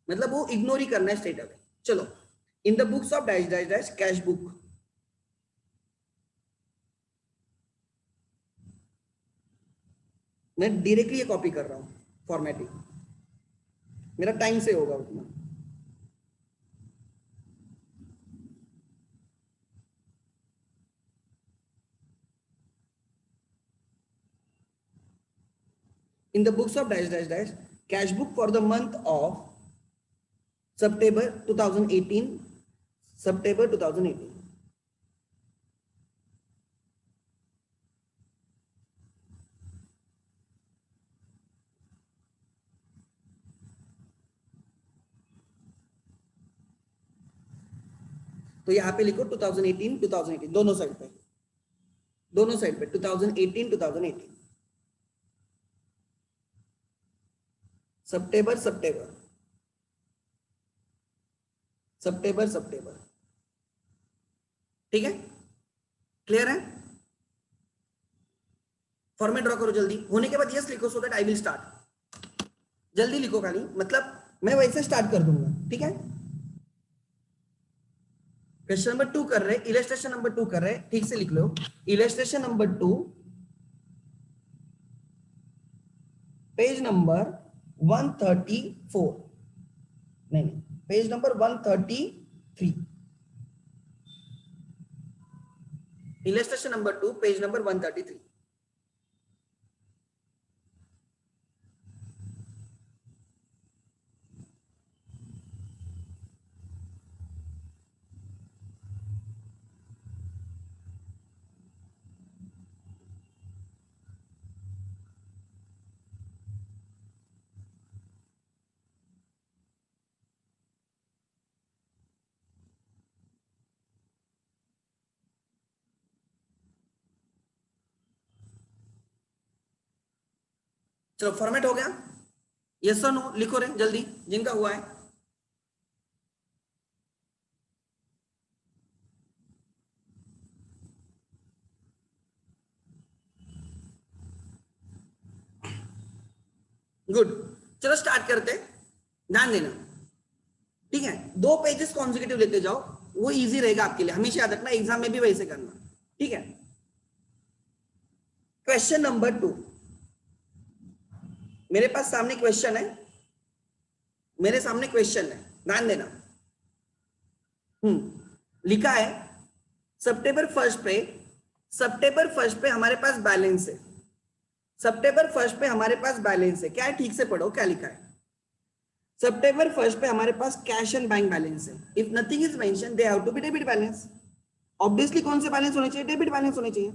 मतलब वो इग्नोर ही करना है स्ट्रेट अवे। चलो, in the books of dash dash dash cash book, मैं डायरेक्टली ये कॉपी कर रहा हूं, फॉर्मेटिंग मेरा टाइम से होगा उतना। In the books of dash dash dash cash book for the month of September 2018, September 2018। तो यहाँ पे लिखो 2018 2018 दोनों साइड पे, दोनों साइड पे 2018 2018, सितंबर सितंबर सितंबर सितंबर। ठीक है, क्लियर है? फॉर्मेट ड्रॉ करो जल्दी, होने के बाद यस लिखो so that I will start. जल्दी लिखो खाली, मतलब मैं वैसे स्टार्ट कर दूंगा। ठीक है, क्वेश्चन नंबर 2 कर रहे, इलस्ट्रेशन नंबर 2 कर रहे, ठीक से लिख लो। इलस्ट्रेशन नंबर 2 पेज नंबर 134, नहीं page number 133, illustration number 2 page number 133। चलो फॉर्मेट हो गया, यस और नो लिखो रे जल्दी जिनका हुआ है। गुड, चलो स्टार्ट करते, ध्यान देना। ठीक है, 2 पेजेस कॉन्जिक्यूटिव लेते जाओ, वो इजी रहेगा आपके लिए, हमेशा याद रखना, एग्जाम में भी वैसे करना। ठीक है, क्वेश्चन नंबर 2, मेरे पास सामने क्वेश्चन है, मेरे सामने क्वेश्चन है, ध्यान देना। लिखा है सितंबर 1 पे, सितंबर 1 पे हमारे पास बैलेंस है, सितंबर 1 पे हमारे पास बैलेंस है, क्या है ठीक से पढ़ो क्या लिखा है। सितंबर 1 पे हमारे पास कैश एंड बैंक बैलेंस है, if nothing is mention they have to be debit balance. Obviously कौन से बैलेंस होने चाहिए? डेबिट बैलेंस होने चाहिए।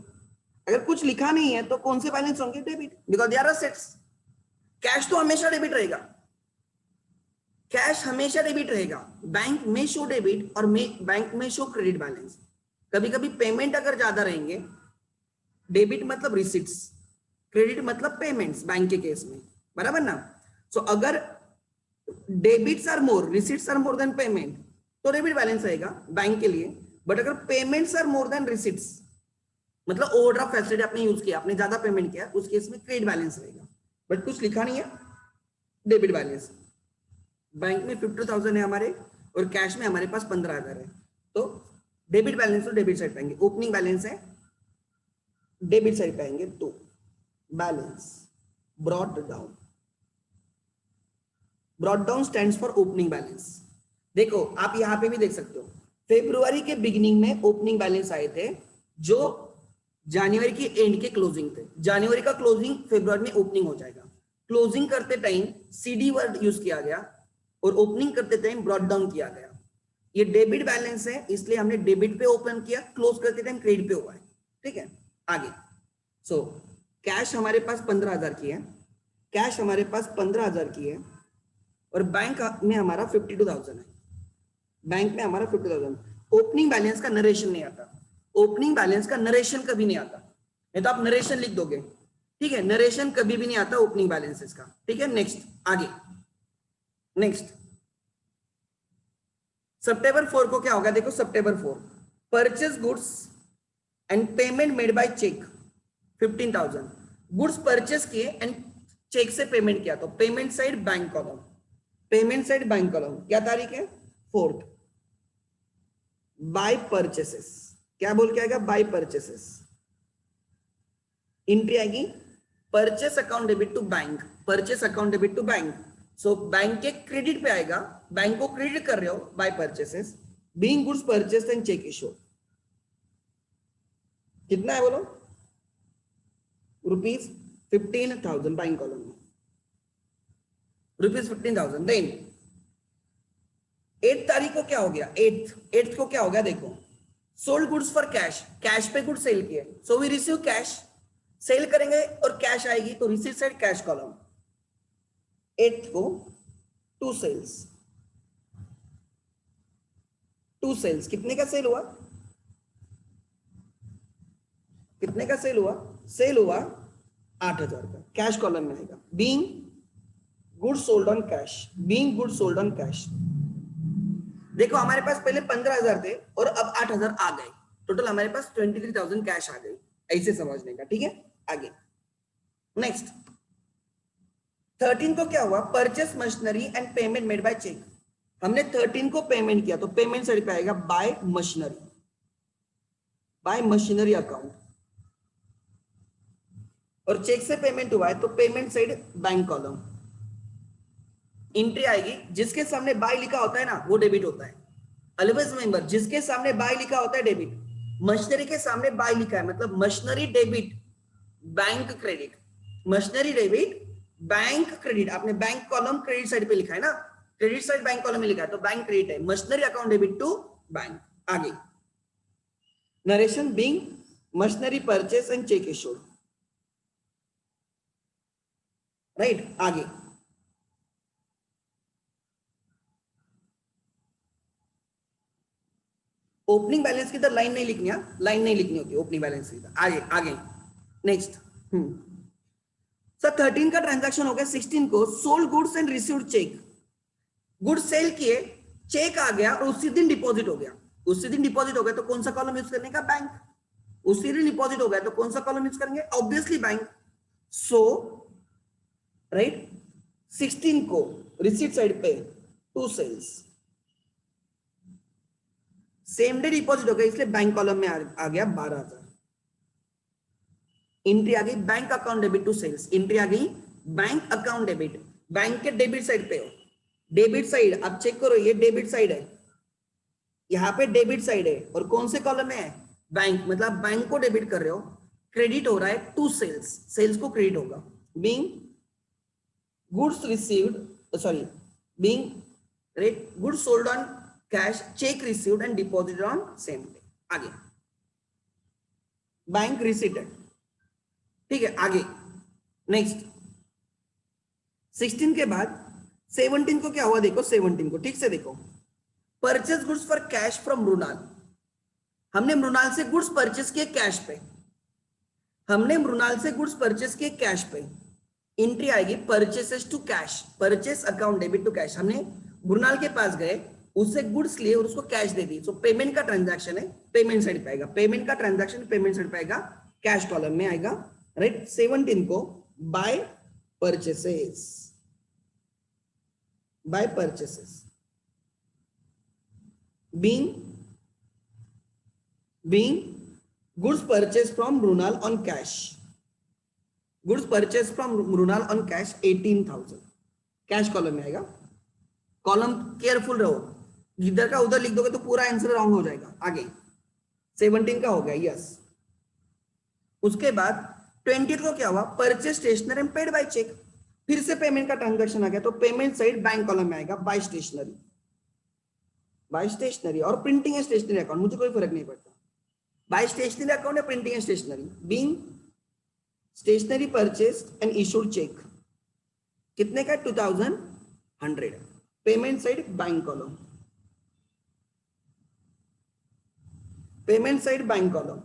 अगर कुछ लिखा नहीं है तो कौन से बैलेंस होंगे? Debit, because they are assets. Cash तो हमेशा डेबिट रहेगा, कैश हमेशा डेबिट रहेगा। बैंक में शो डेबिट और बैंक में शो क्रेडिट बैलेंस। कभी कभी पेमेंट अगर ज्यादा रहेंगे, डेबिट मतलब रिसिट्स, क्रेडिट मतलब पेमेंट्स बैंक के केस में, बराबर ना। सो अगर debits are more, receipts are more than payment, तो डेबिट बैलेंस रहेगा बैंक के लिए। बट अगर payments are more than receipts, मतलब ओवरड्राफ्ट फैसिलिटी आपने यूज किया, आपने ज्यादा पेमेंट किया, उस केस में क्रेडिट बैलेंस रहेगा। बट कुछ लिखा नहीं है, डेबिट बैलेंस। बैंक में 50,000 है हमारे और कैश में हमारे पास 15,000 है, तो डेबिट बैलेंस तो डेबिट साइड पाएंगे। ओपनिंग बैलेंस है, डेबिट साइड पाएंगे। तो balance brought down, brought down stands for opening balance. देखो आप यहां पे भी देख सकते हो, फेब्रुवरी के बिगिनिंग में ओपनिंग बैलेंस आए थे जो जनवरी की एंड के क्लोजिंग थे। जनवरी का क्लोजिंग फेब्रुवरी में ओपनिंग हो जाएगा। क्लोजिंग करते टाइम सीडी वर्ड यूज किया गया और ओपनिंग करते टाइम ब्रॉट डाउन किया गया। ये डेबिट बैलेंस है, इसलिए हमने डेबिट पे ओपन किया, क्लोज करते टाइम क्रेडिट पे हुआ है। ठीक है, आगे। सो कैश हमारे पास 15,000 की है, कैश हमारे पास 15,000 की है और बैंक में हमारा 52,000 है, बैंक में हमारा 50,000। ओपनिंग बैलेंस का नरेशन नहीं आता, ओपनिंग बैलेंस का नरेशन कभी नहीं आता, नहीं तो आप नरेशन लिख दोगे। ठीक है, नरेशन कभी भी नहीं आता ओपनिंग बैलेंसेस का। ठीक है, नेक्स्ट आगे। नेक्स्ट सितंबर 4 को क्या होगा? देखो सितंबर 4, purchase goods and payment made by cheque 15,000। Goods purchase किए एंड चेक से पेमेंट किया, तो payment side bank column, payment side bank column. क्या तारीख है? 4th। बाय परचेसेस, क्या बोल के आएगा? By purchases. एंट्री आएगी purchase account debit to bank, purchase account debit to bank, so bank के क्रेडिट पे आएगा, बैंक को क्रेडिट कर रहे हो by purchases, being goods purchased and cheque issue. कितना है बोलो? ₹15,000 बाइंग कॉलम में, ₹15,000। देन 8 तारीख को क्या हो गया? 8th को क्या हो गया देखो, sold goods for cash, cash पे गुड्स सेल किए, so we receive cash, sale करेंगे और कैश आएगी तो receive side cash column. 8th को 2 सेल्स, 2 सेल्स, कितने का सेल हुआ? कितने का सेल हुआ? सेल हुआ 8,000 का, कैश कॉलम में आएगा, being goods sold on cash, being goods sold on cash. देखो हमारे पास पहले 15,000 थे और अब 8,000 आ गए, टोटल हमारे पास 23,000 कैश आ गई, ऐसे समझने का, ठीक है? आगे नेक्स्ट 13 को क्या हुआ? Purchase machinery and payment made by cheque. हमने 13 को पेमेंट किया तो पेमेंट साइड पे आएगा bye machinery, bye machinery account, और चेक से पेमेंट हुआ है तो payment side bank column. Entry आएगी, जिसके सामने बाय लिखा होता है ना वो डेबिट होता है, ऑलवेज रिमेंबर, जिसके सामने बाय लिखा होता है डेबिट। मशीनरी के सामने बाय लिखा है मतलब machinery debit bank credit, machinery debit bank credit. आपने बैंक कॉलम क्रेडिट साइड पे लिखा है ना, क्रेडिट साइड बैंक कॉलम में लिखा है तो बैंक क्रेडिट है, machinery account debit to bank. आगे narration being machinery purchase and cheque issued, right? आगे ओपनिंग बैलेंस की तरह लाइन नहीं लिखनी है, लाइन नहीं लिखनी होती ओपनिंग बैलेंस की तरह। आगे आगे नेक्स्ट सर 13 का ट्रांजैक्शन हो गया, 16 को sold goods and received cheque, goods sale किए, चेक आ गया और उसी दिन डिपॉजिट हो गया, उसी दिन डिपॉजिट हो गया तो कौन सा कॉलम यूज करने का? बैंक। उसी दिन डिपॉजिट हो गया तो कौन सा कॉलम यूज करेंगे? Obviously bank. सो राइट 16 को रिसीट साइड पे 2 सेल्स, सेम डे डिपॉजिट हो गया इसलिए बैंक कॉलम में आ गया 12,000। एंट्री आ गई bank account debit to sales, entry आ गई बैंक अकाउंट डेबिट, बैंक के डेबिट साइड पे हो, डेबिट साइड आप चेक करो, ये डेबिट साइड है, यहाँ पे डेबिट साइड है और कौन से कॉलम में है? बैंक, मतलब बैंक को डेबिट कर रहे हो, क्रेडिट हो रहा है टू सेल्स, सेल्स को क्रेडिट होगा, being goods received, sorry being right goods sold on cash, check received and deposited on same day. आगे बैंक रिसीटेड, ठीक है? आगे नेक्स्ट 16 के बाद 17 को क्या हुआ देखो, 17 को ठीक से देखो, purchase goods for cash from Mrinal, हमने मृणाल से गुड्स परचेस किए कैश पे, हमने मृणाल से गुड्स परचेस किए कैश पे, एंट्री आएगी purchases to cash, purchase account debit to cash. हमने मृणाल के पास गए, उससे गुड्स लिए और उसको कैश दे दी, सो पेमेंट का ट्रांजैक्शन है, पेमेंट साइड पे आएगा, पेमेंट का ट्रांजैक्शन पेमेंट साइड पे आएगा, कैश कॉलम में आएगा, राइट? 17 को by purchases, by purchases being goods purchased from Mrunal on cash, goods purchased from Mrunal on cash 18,000, cash column में आएगा। कॉलम केयरफुल रहो, इधर का उधर लिख दोगे तो पूरा आंसर रॉन्ग हो जाएगा। आगे 17 का हो गया, यस। उसके बाद 20 को क्या हुआ? Purchase stationery and paid by cheque, फिर से पेमेंट का ट्रांजैक्शन आ गया तो पेमेंट साइड बैंक कॉलम में आएगा बाय स्टेशनरी, बाय स्टेशनरी और प्रिंटिंग एंड स्टेशनरी अकाउंट, मुझे कोई फर्क नहीं पड़ता, बाय स्टेशनरी अकाउंट या printing and stationery, being stationery purchased and issued cheque, कितने का? 2,100, payment side bank column, payment side bank column,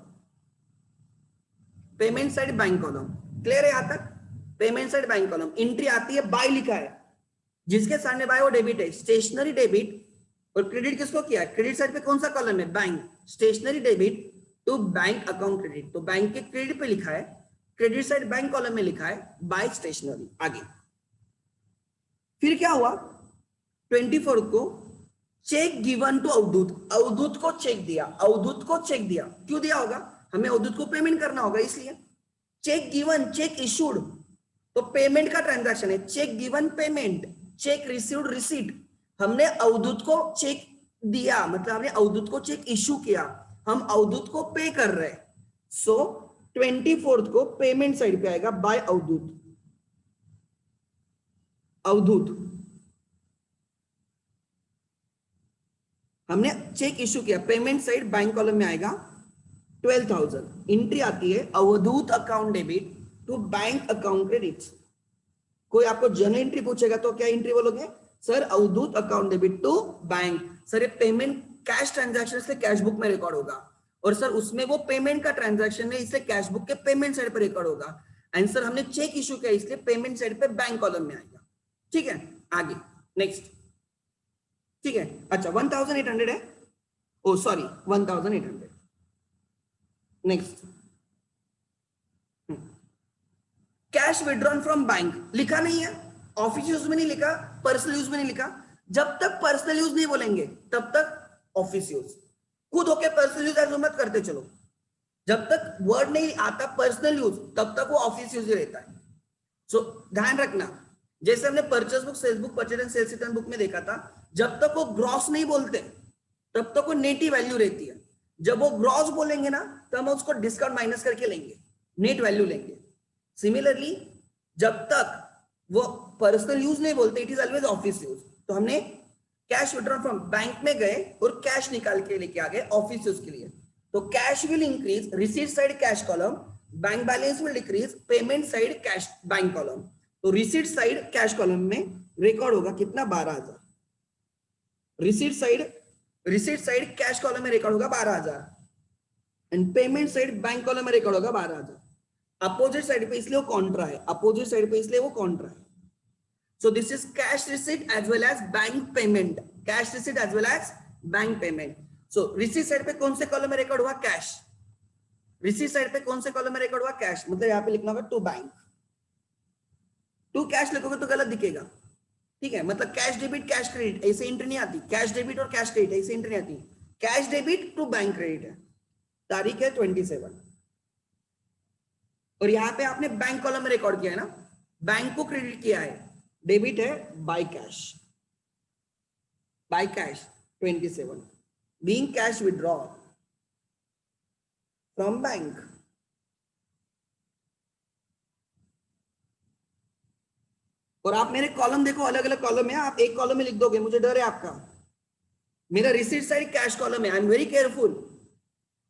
payment side bank column, clear है यहां तक? Payment side bank column, entry आती है बाय लिखा है, जिसके सामने बाय वो डेबिट है, स्टेशनरी डेबिट, और क्रेडिट किसको किया है? क्रेडिट साइड पे कौन सा कॉलम है? Bank, stationery debit to bank account credit, तो बैंक के क्रेडिट पे लिखा है, क्रेडिट साइड बैंक कॉलम में लिखा है बाय स्टेशनरी। आगे फिर क्या हुआ? 24 को चेक गिवन टू अवधूत, अवधूत को चेक दिया, अवधूत को चेक दिया, क्यों दिया होगा? हमें अवधूत को पेमेंट करना होगा इसलिए चेक गिवन, चेक इशूड, तो पेमेंट का ट्रांजैक्शन है, cheque given payment, cheque received receipt. हमने अवधूत को चेक दिया, मतलब हमने अवधूत को चेक इशू किया, हम अवधूत को पे कर रहे हैं। सो 24 को पेमेंट साइड पे आएगा बाय अवधूत, अवधूत हमने चेक इशू किया, पेमेंट साइड बैंक कॉलम में आएगा 12,000। एंट्री आती है Avdhoot account debit to bank account credit. कोई आपको जर्नल एंट्री पूछेगा तो क्या एंट्री बोलोगे? Sir Avdhoot account debit to bank. Sir ये पेमेंट कैश ट्रांजैक्शन से कैश बुक में रिकॉर्ड होगा, और सर उसमें वो पेमेंट का ट्रांजैक्शन है इसलिए कैश बुक के पेमेंट साइड पर रिकॉर्ड होगा। एंड सर हमने चेक इशू किया इसलिए पेमेंट साइड पे बैंक कॉलम में आएगा। ठीक है, आगे नेक्स्ट। ठीक है, अच्छा 1800 है, oh sorry 1800। Next, cash withdrawn from bank लिखा नहीं है, ऑफिस यूज में नहीं लिखा, पर्सनल यूज में नहीं लिखा। जब तक पर्सनल यूज नहीं बोलेंगे तब तक ऑफिस यूज। खुद होके पर्सनल यूज एज मत करते चलो, जब तक वर्ड नहीं आता पर्सनल यूज तब तक वो ऑफिस यूज ही रहता है। सो ध्यान रखना, जैसे हमने purchase book, sales book, purchase and sales return book में देखा था, जब तक वो ग्रॉस नहीं बोलते तब तक वो नेट ही वैल्यू रहती है। जब वो ग्रॉस बोलेंगे ना तो हम उसको डिस्काउंट माइनस करके लेंगे, नेट वैल्यू लेंगे। सिमिलरली जब तक वो पर्सनल यूज नहीं बोलते it is always office use. तो हमने कैश विड्रॉ फ्रॉम बैंक में गए और कैश निकाल के लेके आ गए ऑफिस यूज के लिए। तो cash will increase, receipt side cash column, bank balance will decrease, payment side cash bank column. तो रिसीट साइड कैश कॉलम में रिकॉर्ड होगा कितना? 12,000। रिसीट साइड कैश कॉलम में रिकॉर्ड होगा 12,000 and payment side bank column में record होगा 12,000। Opposite side पे इसलिए वो कॉन्ट्रा है, अपोजिट साइड पे इसलिए वो कॉन्ट्रा है। So this is cash receipt as well as bank payment, cash receipt as well as bank payment. So receipt side पे कौन से कॉलम में रिकॉर्ड हुआ? कैश। रिसीट साइड पे कौन से कॉलम में रिकॉर्ड हुआ? कैश। मतलब यहाँ पे लिखना होगा टू बैंक। टू कैश लिखोगे तो गलत दिखेगा, ठीक है? मतलब कैश डेबिट कैश क्रेडिट ऐसे एंट्री नहीं आती, कैश डेबिट और कैश क्रेडिट ऐसे एंट्री नहीं आती। Cash debit to bank credit है, तारीख है 27 और यहाँ पे आपने बैंक कॉलम में रिकॉर्ड किया है ना, बैंक को क्रेडिट किया है, डेबिट है by cash, by cash 27 being cash withdraw from bank. और आप मेरे कॉलम देखो, अलग अलग कॉलम है, आप एक कॉलम में लिख दोगे, मुझे डर है आपका। मेरा रिसीट साइड कैश कॉलम है, आई एम वेरी केयरफुल,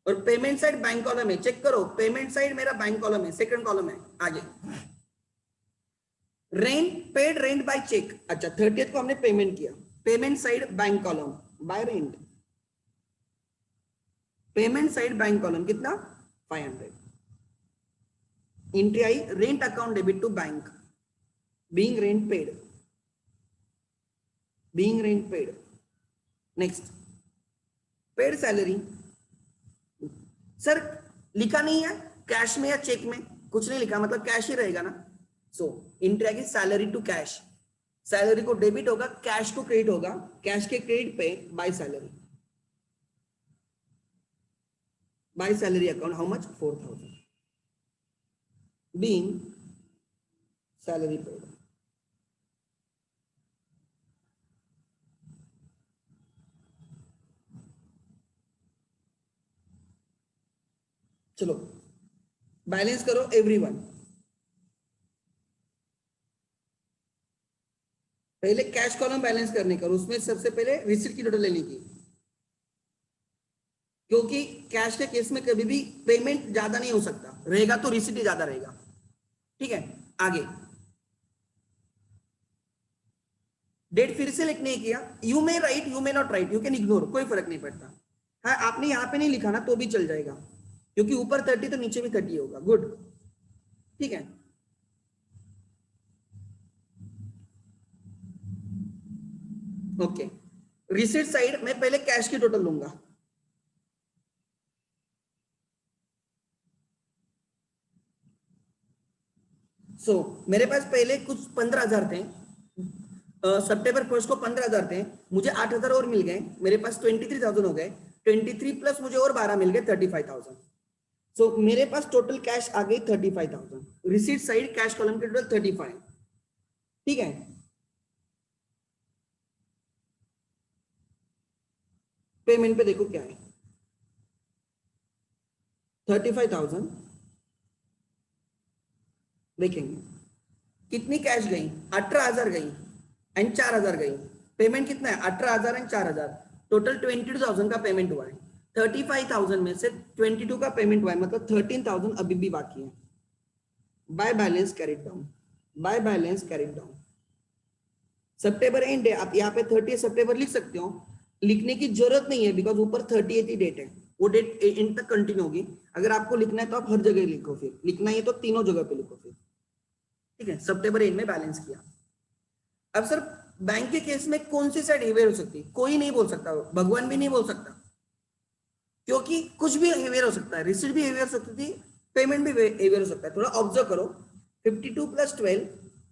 और पेमेंट साइड बैंक कॉलम है। चेक करो, पेमेंट साइड मेरा बैंक कॉलम है, सेकंड कॉलम है। आगे rent, paid rent by cheque. अच्छा 30th को हमने पेमेंट किया, payment side bank column by rent, payment side bank column कितना? 500। एंट्री आई rent account debit to bank, being rent paid, being rent paid. Next, paid salary. Sir लिखा नहीं है cash में या चेक में, कुछ नहीं लिखा, मतलब कैश ही रहेगा ना। सो एंट्री आएगी सैलरी टू कैश, सैलरी को डेबिट होगा, कैश को क्रेडिट होगा, कैश के क्रेडिट पे by salary, by salary account how much? 4,000 being salary paid. चलो बैलेंस करो एवरीवन। पहले कैश कॉलम बैलेंस करने का, उसमें सबसे पहले रिसीट की टोटल लेने की, क्योंकि कैश के केस में कभी भी पेमेंट ज्यादा नहीं हो सकता, रहेगा तो रिसीट ही ज्यादा रहेगा। ठीक है, आगे डेट फिर से लिखने किया, you may right you may not right, you can ignore, कोई फर्क नहीं पड़ता। हाँ आपने यहाँ पे नहीं लिखा ना तो भी चल जाएगा, क्योंकि ऊपर 30 तो नीचे भी 30 होगा। गुड, ठीक है। ओके, रिसीट साइड मैं पहले कैश की टोटल लूंगा। मेरे पास पहले कुछ 15,000 थे, सितंबर 1 को 15,000 थे, मुझे 8,000 और मिल गए, मेरे पास 23,000 हो गए, 23 प्लस मुझे और 12 मिल गए, 35,000। सो मेरे पास टोटल कैश आ गई 35,000, रिसीट साइड कैश कॉलम के टोटल 35, ठीक है। पेमेंट पे देखो क्या है, 35,000 देखेंगे कितनी कैश गई, 18,000 गई एंड 4,000 गई। पेमेंट कितना है, 18,000 एंड 4,000, टोटल 22,000 का पेमेंट हुआ है। 35,000 में से 22 का पेमेंट हुआ है, मतलब 13,000 अभी भी बाकी है। Bye balance carried down, bye balance carried down. September and है, आप यहाँ पे 30 सितंबर लिख सकते हो, लिखने की जरूरत नहीं है बिकॉज ऊपर 30th ही डेट है, वो डेट एंड तक कंटिन्यू होगी। अगर आपको लिखना है तो आप हर जगह लिखो, फिर लिखना है तो तीनों जगह पे लिखो फिर, ठीक है। सितंबर एंड में बैलेंस किया। अब सर बैंक के केस में कौन सी साइड हेवियर हो सकती है, कोई नहीं बोल सकता, भगवान भी नहीं बोल सकता, क्योंकि कुछ भी हेवियर हो सकता है। रिसीट भी हेवियर हो सकती थी, पेमेंट भी हेवियर हो सकता है। थोड़ा ऑब्जर्व करो, 52 + 12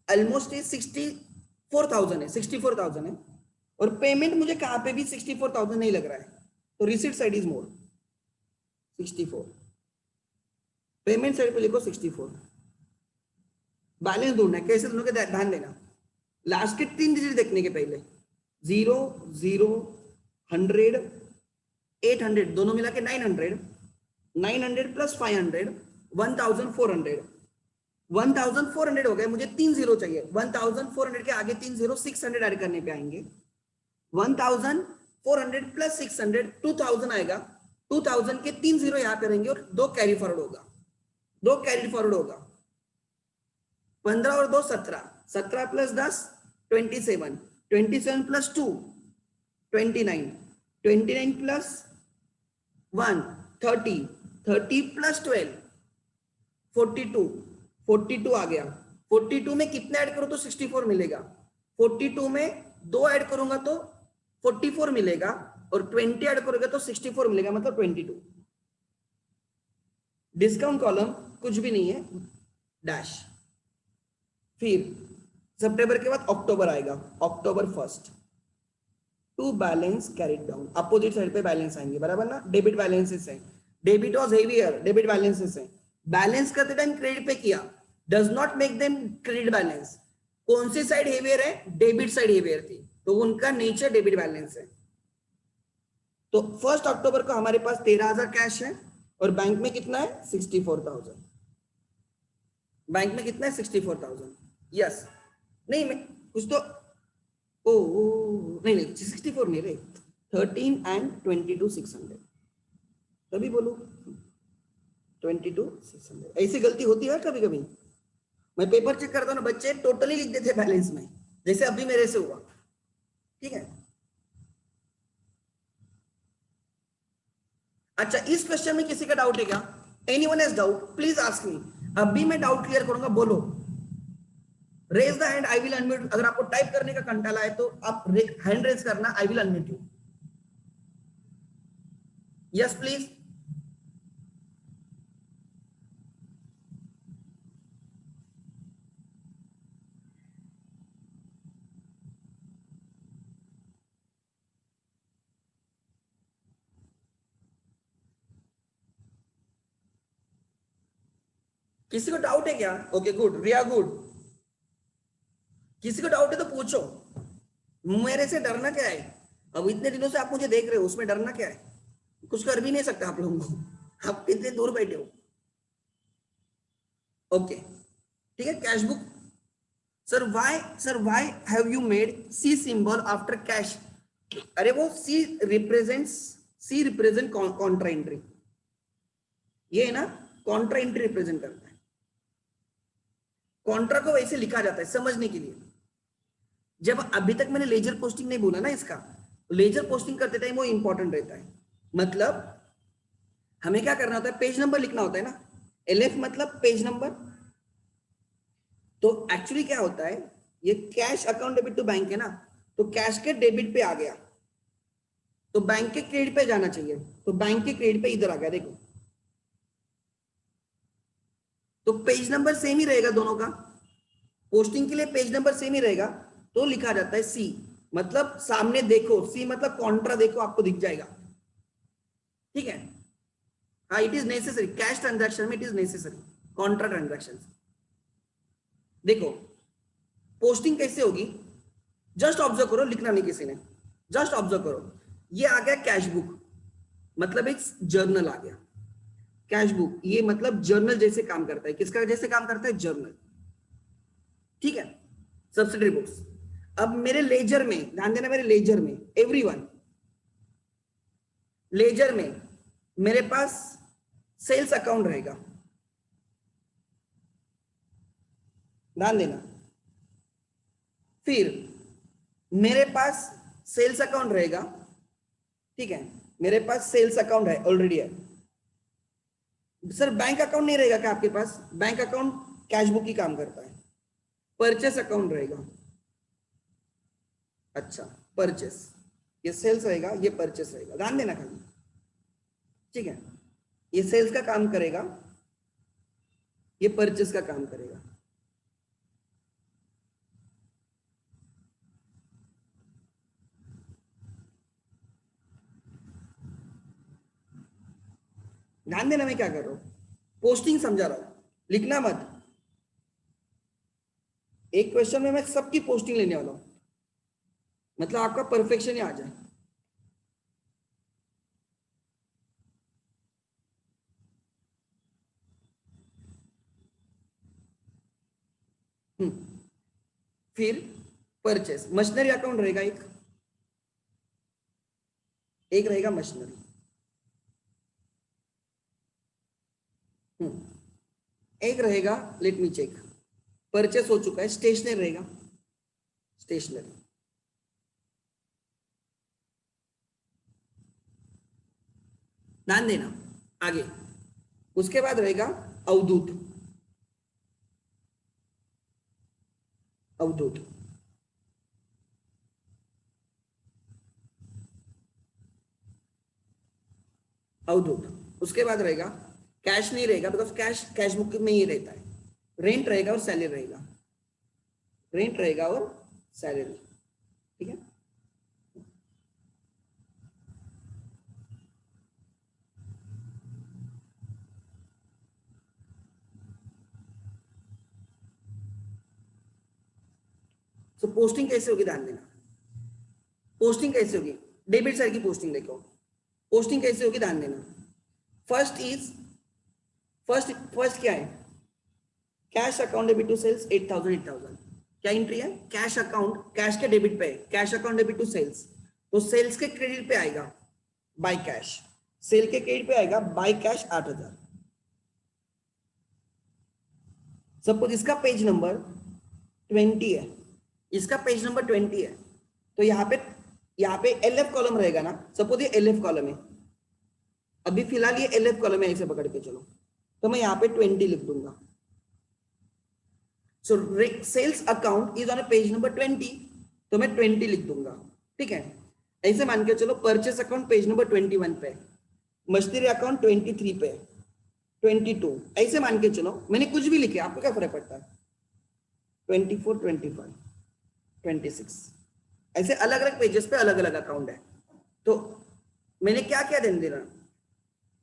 ऑलमोस्ट 64,000 है, 64,000 है, और पेमेंट मुझे कहां पे भी 64,000 नहीं लग रहा है, तो receipt side is more 64, payment side पे लिखो 64। बैलेंस ढूंढना है, कैसे ढूंढोगे ध्यान देना, लास्ट के 3 डिजिट देखने के पहले 0 0 100 800 दोनों मिला के 900, 900 + 500 1,400, 1,400 हो गए। मुझे 3 जीरो चाहिए, 1,400 के आगे 3 जीरो 600 ऐड करने पे आएंगे। 1,400 + 600 2,000 आएगा, 2,000 के 3 जीरो यहाँ पे रहेंगे और 2 कैरी फॉरवर्ड होगा, 2 कैरी फॉरवर्ड होगा। 15 और 2 17, 17 + 10 27, 27 + 2 29, 29 + 1 30, 30 + 12 42, 42 आ गया। 42 में कितने ऐड करो तो 64 मिलेगा, 42 में 2 ऐड करूंगा तो 44 मिलेगा, और 20 ऐड करोगे तो 64 मिलेगा, मतलब 22। डिस्काउंट कॉलम कुछ भी नहीं है, डैश। फिर सितंबर के बाद अक्टूबर आएगा, अक्टूबर 1 to balance carried down, opposite side पे बैलेंस आएंगे, बराबर ना। डेबिट बैलेंसेस है, debit was heavier, debit balances है। बैलेंस करते टाइम क्रेडिट पे किया, does not make them credit balance. कौन सी साइड हेवियर है, डेबिट साइड हेवियर थी, तो उनका नेचर डेबिट बैलेंस है। तो 1 अक्टूबर को हमारे पास 13,000 कैश है, और बैंक में कितना है 64,000, बैंक में कितना है 64,000, यस। नहीं मैं कुछ तो नहीं नहीं 64 नहीं रे, 13 एंड 22 600, तभी बोलो 22 600। ऐसी गलती होती है कभी कभी, मैं पेपर चेक करता हूँ ना, बच्चे टोटली लिख देते बैलेंस में, जैसे अभी मेरे से हुआ, ठीक है। अच्छा, इस क्वेश्चन में किसी का डाउट है क्या, anyone has doubt please ask me. अभी मैं डाउट क्लियर करूंगा, बोलो, raise the hand, I will unmute. अगर आपको टाइप करने का कंटाला है तो आप हैंड रेज करना, आई will unmute you. Yes please. किसी को डाउट है क्या, ओके गुड, रिया गुड। किसी को डाउट है तो पूछो, मेरे से डरना क्या है, अब इतने दिनों से आप मुझे देख रहे हो, उसमें डरना क्या है, कुछ कर भी नहीं सकता आप लोगों को, आप कितने दूर बैठे हो, ओके ठीक है। Cash book, sir why have you made C symbol after cash, अरे वो सी रिप्रेजेंट कॉन्ट्रा एंट्री, ये है ना, कॉन्ट्रा एंट्री रिप्रेजेंट करता है। कॉन्ट्रा को वैसे लिखा जाता है समझने के लिए, जब अभी तक मैंने लेजर पोस्टिंग नहीं बोला ना इसका, लेजर पोस्टिंग करते टाइम वो इंपॉर्टेंट रहता है। मतलब हमें क्या करना होता है, पेज नंबर लिखना होता है ना, LF मतलब पेज नंबर। तो एक्चुअली क्या होता है, ये cash account debit to bank है ना, तो कैश के डेबिट पे आ गया, तो बैंक के क्रेडिट पे जाना चाहिए, तो बैंक के क्रेडिट पे इधर आ गया, देखो। तो पेज नंबर सेम ही रहेगा दोनों का, पोस्टिंग के लिए पेज नंबर सेम ही रहेगा, तो लिखा जाता है सी, मतलब सामने देखो, सी मतलब कॉन्ट्रा देखो, आपको दिख जाएगा, ठीक है। हाँ it is necessary, cash transaction में it is necessary, contra transaction. देखो पोस्टिंग कैसे होगी, जस्ट ऑब्जर्व करो, लिखना नहीं किसी ने, जस्ट ऑब्जर्व करो। ये आ गया कैश बुक, मतलब एक जर्नल आ गया। कैश बुक ये मतलब जर्नल जैसे काम करता है, किसका जैसे काम करता है, जर्नल, ठीक है, सब्सिडरी बुक्स। अब मेरे लेजर में ध्यान देना, मेरे लेजर में एवरीवन, लेजर में मेरे पास सेल्स अकाउंट रहेगा, ध्यान देना। फिर मेरे पास सेल्स अकाउंट रहेगा, ठीक है, मेरे पास सेल्स अकाउंट है, ऑलरेडी है। सर बैंक अकाउंट नहीं रहेगा क्या आपके पास? बैंक अकाउंट कैश बुक ही काम करता है। परचेस अकाउंट रहेगा, अच्छा परचेस, ये सेल्स रहेगा, ये परचेस रहेगा, ध्यान देना खाली, ठीक है। ये सेल्स का काम करेगा, ये परचेस का काम करेगा। ध्यान देना मैं क्या कर रहा हूं, पोस्टिंग समझा रहा हूं, लिखना मत। एक क्वेश्चन में मैं सबकी पोस्टिंग लेने वाला हूं, मतलब आपका परफेक्शन ही आ जाए। फिर परचेस, मशीनरी अकाउंट रहेगा, एक रहेगा मशीनरी, एक रहेगा, लेट मी चेक, परचेस हो चुका है, स्टेशनरी रहेगा, स्टेशनरी, ध्यान देना आगे। उसके बाद रहेगा अवधूत, अवधूत, अवधूत। उसके बाद रहेगा कैश, नहीं रहेगा बिकॉज कैश कैश बुक में ही रहता है। रेंट रहेगा और सैलरी रहेगा, रेंट रहेगा और सैलरी, ठीक है। सो पोस्टिंग कैसे होगी, ध्यान देना, पोस्टिंग कैसे होगी, डेबिट साइड की पोस्टिंग देखो, पोस्टिंग कैसे होगी ध्यान देना। फर्स्ट इज, फर्स्ट क्या है, cash account debit to sales 8000, 8000 क्या एंट्री है, कैश अकाउंट, कैश के डेबिट पे, cash account debit to sales, तो सेल्स के क्रेडिट पे आएगा बाय कैश, सेल के क्रेडिट पे आएगा बाय कैश 8000। सपोज इसका पेज नंबर 20 है, इसका पेज नंबर 20 है, तो यहाँ पे LF कॉलम रहेगा ना, सपोज ये LF कॉलम है, अभी फिलहाल ये LF कॉलम है, ऐसे पकड़ के चलो, तो मैं यहाँ पे 20 लिख दूंगा। So sales account is on page number 20, तो मैं 20 लिख दूंगा, ठीक है। ऐसे मान के चलो परचेस अकाउंट पेज नंबर 21 पे, मशीनरी अकाउंट 23 पे, 22, ऐसे मान के चलो, मैंने कुछ भी लिखे, आपको क्या फर्क पड़ता है, 24, 25, 26, ऐसे अलग अलग पेजेस पे अलग अलग अकाउंट है। तो मैंने क्या क्या देना,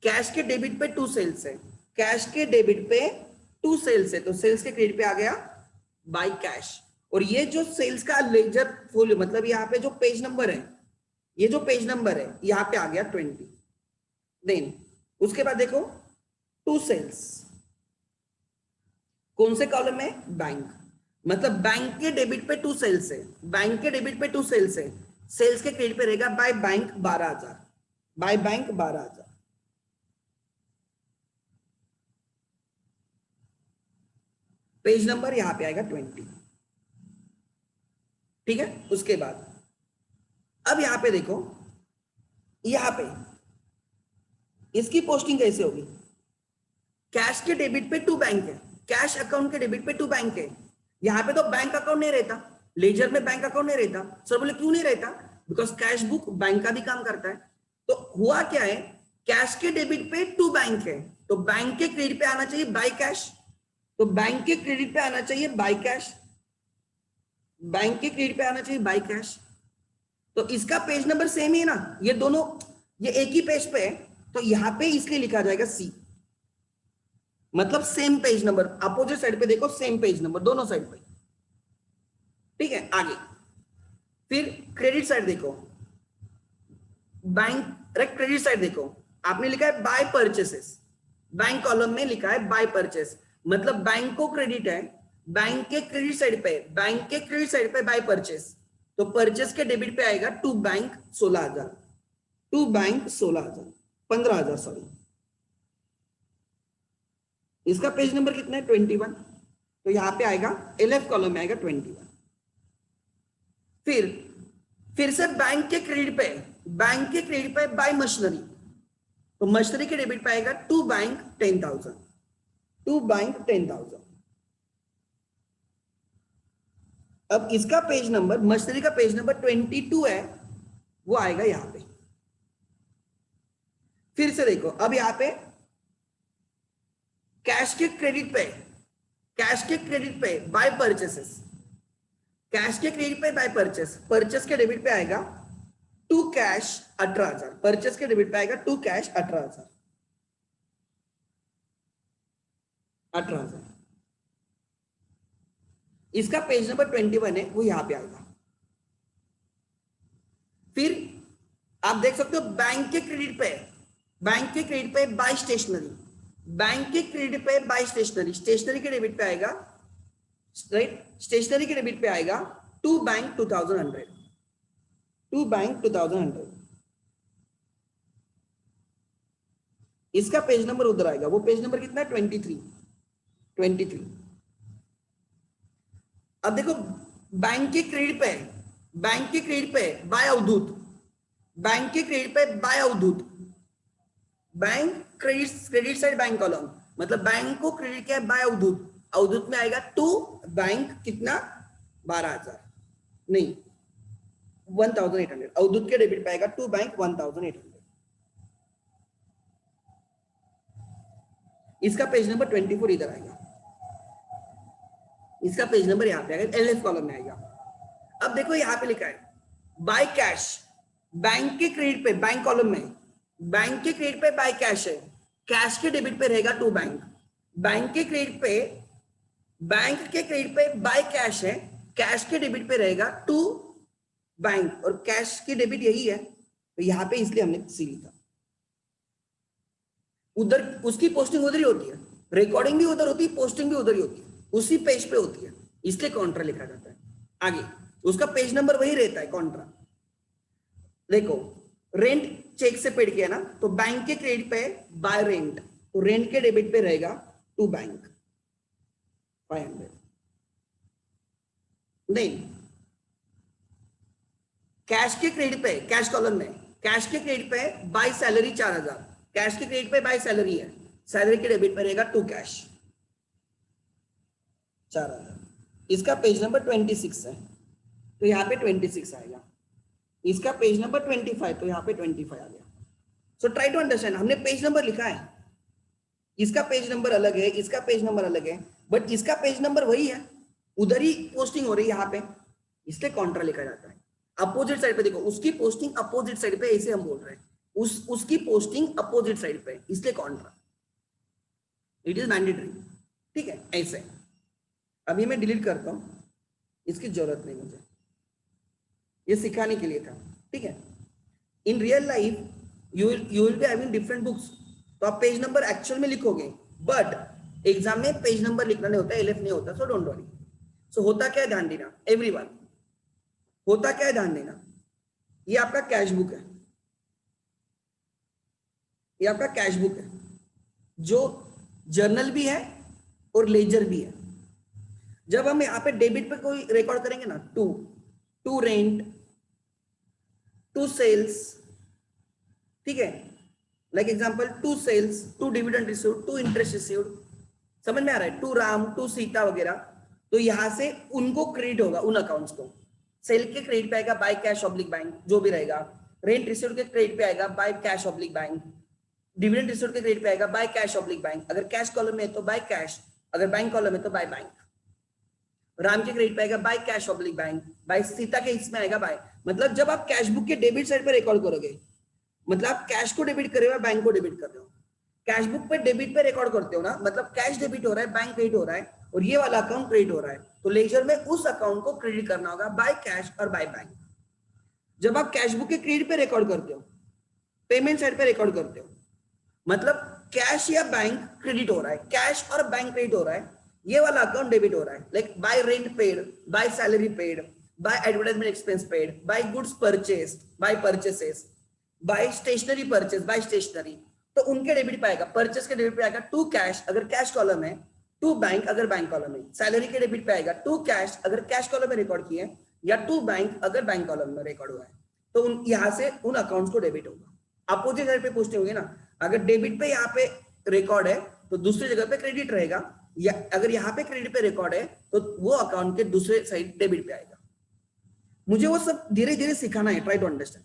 कैश के डेबिट पे 2 सेल्स है, कैश के डेबिट पे 2 सेल्स है, तो सेल्स के क्रेडिट पे आ गया बाय कैश, और ये जो सेल्स का लेजर फोलियो, मतलब यहाँ पे जो पेज नंबर है, ये जो पेज नंबर है यहाँ पे आ गया 20। देन उसके बाद देखो 2 सेल्स, कौन से कॉलम में, बैंक, मतलब बैंक के डेबिट पे 2 सेल्स है, बैंक के डेबिट पे 2 सेल्स है, सेल्स के क्रेडिट पे रहेगा by bank 12000, by bank 12000, page number यहां पे आएगा 20, ठीक है। उसके बाद अब यहां पे देखो, यहां पे इसकी पोस्टिंग कैसे होगी, कैश के डेबिट पे 2 बैंक है, कैश अकाउंट के डेबिट पे 2 बैंक है, यहां पे तो बैंक अकाउंट नहीं रहता, लेजर में बैंक अकाउंट नहीं रहता। सर बोले क्यों नहीं रहता, बिकॉज कैश बुक बैंक का भी काम करता है। तो हुआ क्या है, कैश के डेबिट पे 2 बैंक है, तो बैंक के क्रेडिट पे आना चाहिए बाय कैश, तो बैंक के क्रेडिट पे आना चाहिए बाय कैश, बैंक के क्रेडिट पे आना चाहिए बाय कैश। तो इसका पेज नंबर सेम ही है ना, ये दोनों ये एक ही पेज पे है, तो यहाँ पे इसलिए लिखा जाएगा सी, मतलब same page number, opposite side पे देखो सेम पेज नंबर दोनों साइड पे, ठीक है। आगे फिर क्रेडिट साइड देखो, बैंक क्रेडिट साइड देखो, आपने लिखा है बाय परचेसेस, बैंक कॉलम में लिखा है बाय परचेस, मतलब बैंक को क्रेडिट है, बैंक के क्रेडिट साइड पे, बैंक के क्रेडिट साइड पे बाय परचेस, तो परचेस के डेबिट पे आएगा to bank 16,000, to bank 16,000 15,000 sorry. इसका पेज नंबर कितना है 21, तो यहां पे आएगा एलएफ कॉलम में आएगा 21। फिर से बैंक के क्रेडिट पे, बैंक के क्रेडिट पे बाय मशीनरी, तो मशीनरी के डेबिट पे आएगा टू बैंक 10,000, टू बैंक 10,000। अब इसका पेज नंबर, मशीनरी का पेज नंबर 22 है, वो आएगा यहां पे। फिर से देखो, अब यहां पे कैश के क्रेडिट पे, कैश के क्रेडिट पे बाय परचेसेस, कैश के क्रेडिट पे बाय परचेस, परचेस के डेबिट पे आएगा टू कैश 18,000, परचेस के डेबिट पे आएगा टू कैश 18,000, 18,000। इसका पेज नंबर 21 है, वो यहां पे आएगा। फिर आप देख सकते हो बैंक के क्रेडिट पे, बैंक के क्रेडिट पे बाय स्टेशनरी, बैंक के क्रेडिट पे बाय स्टेशनरी, स्टेशनरी के डेबिट पे आएगा, राइट, स्टेशनरी के डेबिट पे आएगा टू बैंक 2,100, टू बैंक 2,100। इसका पेज नंबर उधर आएगा, वो पेज नंबर कितना है 23, 23। अब देखो बैंक के क्रेडिट पे, बैंक के क्रेडिट पे बाय अवधूत, बैंक के क्रेडिट पे by Avdhoot, bank credit side bank column, मतलब बैंक को क्रेडिट किया है बाय अवधूत, अवधूत में आएगा टू बैंक कितना 12,000 नहीं 1,800, अवधूत के डेबिट पे आएगा टू बैंक 1,800। इसका पेज नंबर 24 इधर आएगा, इसका पेज नंबर यहां पे आएगा, एलएफ कॉलम में आएगा। अब देखो यहां पे लिखा है बाय कैश, बैंक के क्रेडिट पे, बैंक कॉलम में बैंक के क्रेडिट पे बाय कैश है, कैश के डेबिट पे रहेगा टू बैंक, बैंक के क्रेडिट पे, बैंक के क्रेडिट पे बाय कैश है, कैश के डेबिट पे रहेगा टू बैंक, और कैश की डेबिट यही है, तो यहां पे इसलिए हमने सी लिखा। उधर उसकी पोस्टिंग उधर ही होती है, रिकॉर्डिंग भी उधर होती है, पोस्टिंग भी उधर ही होती है, उसी पेज पे होती है, इसलिए कॉन्ट्रा लिखा जाता है। आगे उसका पेज नंबर वही रहता है कॉन्ट्रा। देखो रेंट चेक से पेड किया ना, तो बैंक के क्रेडिट पे बाय रेंट, तो रेंट के डेबिट पे रहेगा टू बैंक 500, नहीं कैश के क्रेडिट पे, कैश कॉलम में कैश के क्रेडिट पे बाय सैलरी 4,000, कैश के क्रेडिट पे बाय सैलरी है, सैलरी के डेबिट पे रहेगा टू कैश 4,000। इसका पेज नंबर 26 है, तो यहाँ पे 26 आएगा। इसका पेज नंबर 25, तो यहाँ पे 25 आ गया। सो ट्राई टू अंडरस्टैंड, हमने पेज नंबर लिखा है, इसका पेज नंबर अलग है, इसका पेज नंबर अलग है, बट इसका पेज नंबर वही है, उधर ही पोस्टिंग हो रही है यहाँ पे, इसलिए कॉन्ट्रा लिखा जाता है। अपोजिट साइड पे देखो, उसकी पोस्टिंग अपोजिट साइड पे, ऐसे हम बोल रहे हैं, उसकी पोस्टिंग अपोजिट साइड पे, इसलिए कॉन्ट्रा, इट इज मैंडेटरी, ठीक है। ऐसे अभी मैं डिलीट करता हूं, इसकी जरूरत नहीं मुझे, ये सिखाने के लिए था, ठीक है। In real life you will be having different books, तो आप पेज नंबर एक्चुअल में लिखोगे, बट एग्जाम में पेज नंबर लिखना नहीं होता, एलएफ नहीं होता, सो डोंट वरी। सो होता क्या है ध्यान देना एवरीवन, होता क्या है ध्यान देना, ये आपका कैश बुक है, ये आपका कैश बुक है, जो जर्नल भी है और लेजर भी है। जब हम यहाँ पे डेबिट पे कोई रिकॉर्ड करेंगे ना, टू रेंट, टू सेल्स, ठीक है, like example to sales, to dividend received, to interest received, समझ में आ रहा है, टू राम, टू सीता वगैरह, तो यहां से उनको क्रेडिट होगा, उन अकाउंट्स को। सेल के क्रेडिट पे आएगा बाय कैश ऑब्लिक बैंक, जो भी रहेगा, रेंट रिसीव्ड के क्रेडिट पे आएगा by cash oblique bank, dividend received के क्रेडिट पे आएगा बाय कैश ऑब्लिक बैंक, अगर कैश कॉलम में है तो बाय कैश, अगर बैंक कॉलम में तो बाय बैंक। राम के क्रेडिट पे आएगा by cash oblique bank, by Sita के इसमें आएगा बाय, मतलब जब आप कैश बुक के डेबिट साइड पे रिकॉर्ड करोगे, मतलब आप कैश को डेबिट कर रहे हो या बैंक को डेबिट कर रहे हो। कैश बुक पे डेबिट पे रिकॉर्ड करते हो ना, मतलब कैश डेबिट हो रहा है, बैंक क्रेडिट हो रहा है, और ये वाला अकाउंट क्रेडिट हो रहा है, तो लेजर में उस अकाउंट को क्रेडिट करना होगा बाय कैश और बाय बैंक। जब आप कैश बुक के क्रेडिट पे रिकॉर्ड करते हो, पेमेंट साइड पे रिकॉर्ड करते हो, मतलब कैश या बैंक क्रेडिट हो रहा है, कैश और बैंक क्रेडिट हो रहा है, ये वाला अकाउंट डेबिट हो रहा है, like by rent paid, by salary paid, by advertisement expense paid, by goods purchased, by purchases, by stationery purchase, by stationery, तो उनके डेबिट पे आएगा, परचेस के डेबिट पे आएगा टू कैश अगर कैश कॉलम है, टू बैंक अगर बैंक कॉलम है, सैलरी के डेबिट पे आएगा टू कैश अगर कैश कॉलम में रिकॉर्ड किए, या टू बैंक अगर बैंक कॉलम में रिकॉर्ड हुआ है, तो यहां से उन अकाउंट्स को डेबिट होगा। अपोजिट साइड पे पूछते होंगे ना, अगर डेबिट पे यहाँ पे रिकॉर्ड है तो दूसरी जगह पे क्रेडिट रहेगा, या अगर यहाँ पे क्रेडिट पे रिकॉर्ड है तो वो अकाउंट के दूसरे साइड डेबिट पे आएगा। मुझे वो सब धीरे धीरे सिखाना है, ट्राई टू अंडरस्टैंड।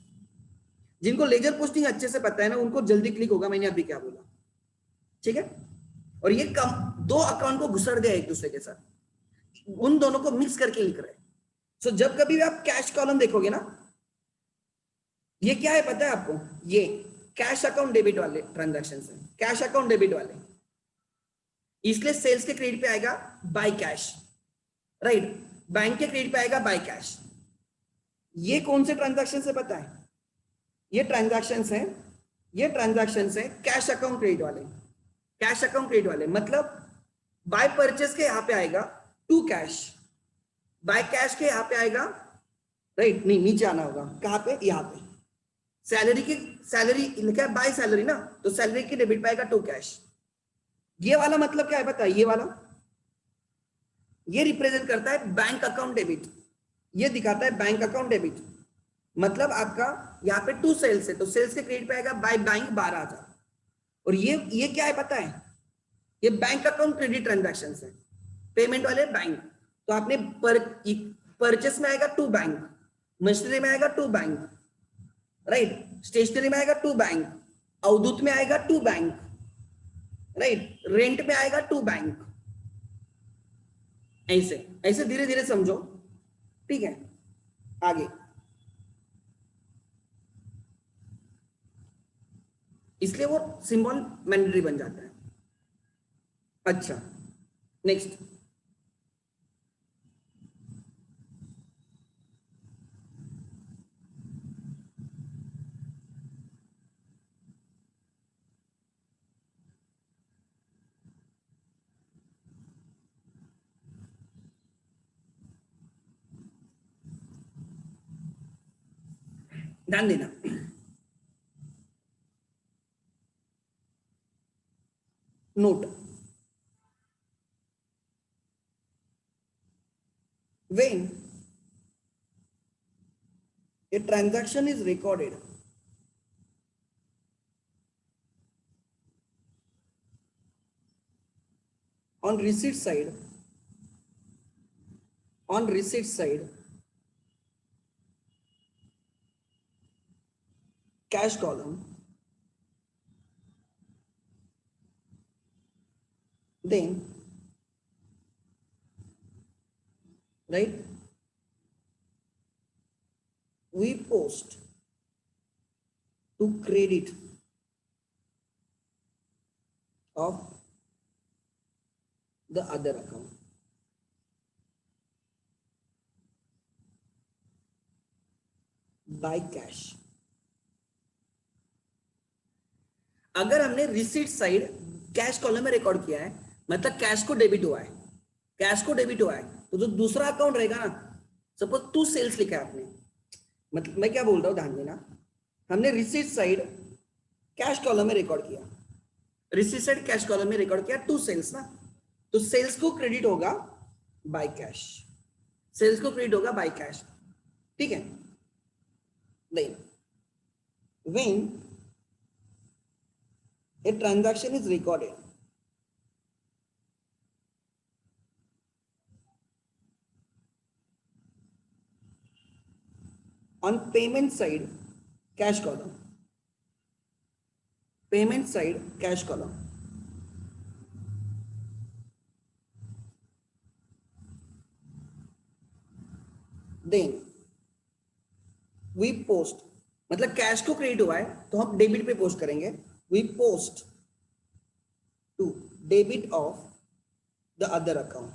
जिनको लेजर पोस्टिंग अच्छे से पता है ना, उनको जल्दी क्लिक होगा मैंने अभी क्या बोला, ठीक है। और ये कम दो अकाउंट को घुसड़ दिया एक दूसरे के साथ, उन दोनों को मिक्स करके लिख रहे हैं। सो जब कभी भी आप कैश कॉलम देखोगे ना, ये क्या है पता है आपको, ये कैश अकाउंट डेबिट वाले ट्रांजैक्शन है, कैश अकाउंट डेबिट वाले, इसलिए सेल्स के क्रेडिट पे आएगा बाय कैश, राइट, बैंक के क्रेडिट पे आएगा बाय कैश। ये कौन से ट्रांजैक्शन से पता है, ये ट्रांजैक्शंस हैं, ये ट्रांजैक्शंस हैं कैश अकाउंट क्रेडिट वाले, कैश अकाउंट क्रेडिट वाले, मतलब बाय परचेस के यहां पे आएगा टू कैश, बाय कैश के यहां पे आएगा, राइट, नहीं नीचे आना होगा, कहां पे, यहां पे सैलरी की, सैलरी लिखा है बाय सैलरी ना, तो सैलरी की डेबिट पे आएगा टू कैश। ये वाला मतलब क्या है पता है, ये वाला ये रिप्रेजेंट करता है बैंक अकाउंट डेबिट, ये दिखाता है बैंक अकाउंट डेबिट, मतलब आपका यहाँ पे टू सेल्स है तो सेल्स के क्रेडिट पे आएगा बाय बैंक 12,000, और ये क्या है पता है, ये बैंक अकाउंट क्रेडिट ट्रांजैक्शन है, पेमेंट वाले बैंक, तो आपने परचेस में आएगा टू बैंक, मशीनरी में आएगा टू बैंक, राइट, स्टेशनरी में आएगा टू बैंक, अवधूत में आएगा टू बैंक, राइट, रेंट में आएगा टू बैंक, ऐसे ऐसे धीरे धीरे समझो, ठीक है। आगे इसलिए वो सिंबल मैंडेटरी बन जाता है। अच्छा, नेक्स्ट, ध्यान देना, note, when a transaction is recorded on receipt side, on receipt side, cash column, then, right, we post to credit of the other account, by cash। अगर हमने रिसीट साइड कैश कॉलम में record किया है, मतलब cash को debit हुआ है, cash को डेबिट हुआ है, तो जो दूसरा अकाउंट रहेगा ना, सपोज टू सेल्स लिखा है आपने, मतलब मैं क्या बोल रहा हूँ ध्यान देना, हमने रिसीट साइड कैश कॉलम में रिकॉर्ड किया, रिसीट साइड कैश कॉलम में रिकॉर्ड किया टू सेल्स ना, तो सेल्स को क्रेडिट होगा बाय कैश, सेल्स को क्रेडिट होगा बाय कैश, ठीक है। Then when a transaction is recorded on payment side cash column, payment side cash column, then we post मतलब कैश को क्रेडिट हुआ है तो हम डेबिट पे पोस्ट करेंगे, we post to debit of the other account,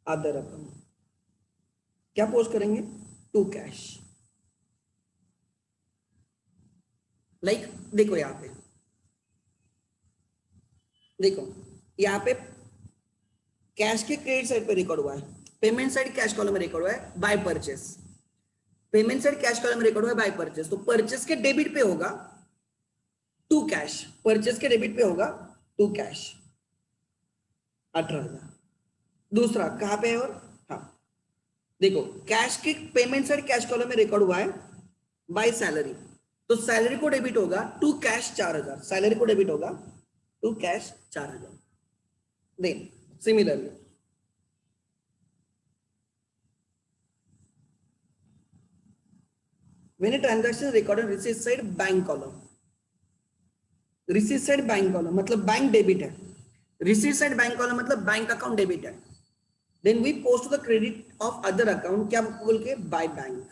other account क्या post करेंगे, टू कैश। लाइक देखो यहां पे, देखो यहां पे कैश के क्रेडिट साइड पे रिकॉर्ड हुआ है, पेमेंट साइड कैश कॉलम में रिकॉर्ड हुआ है by purchase, payment side cash column में रिकॉर्ड हुआ है बाय परचेस, तो परचेस के डेबिट पे होगा टू कैश, परचेस के डेबिट पे होगा टू कैश 18,000। दूसरा कहां पे है, और हाँ देखो कैश के पेमेंट साइड कैश कॉलम में रिकॉर्ड हुआ है बाय सैलरी, तो सैलरी को डेबिट होगा टू कैश 4,000, सैलरी को डेबिट होगा to cash 4,000। Then similarly when a transaction is recorded receipt side bank column, receipt side bank column मतलब बैंक डेबिट है, रिसीट साइड बैंक कॉलम मतलब bank account debit है, then we post the credit of other account क्या बोल के, by bank,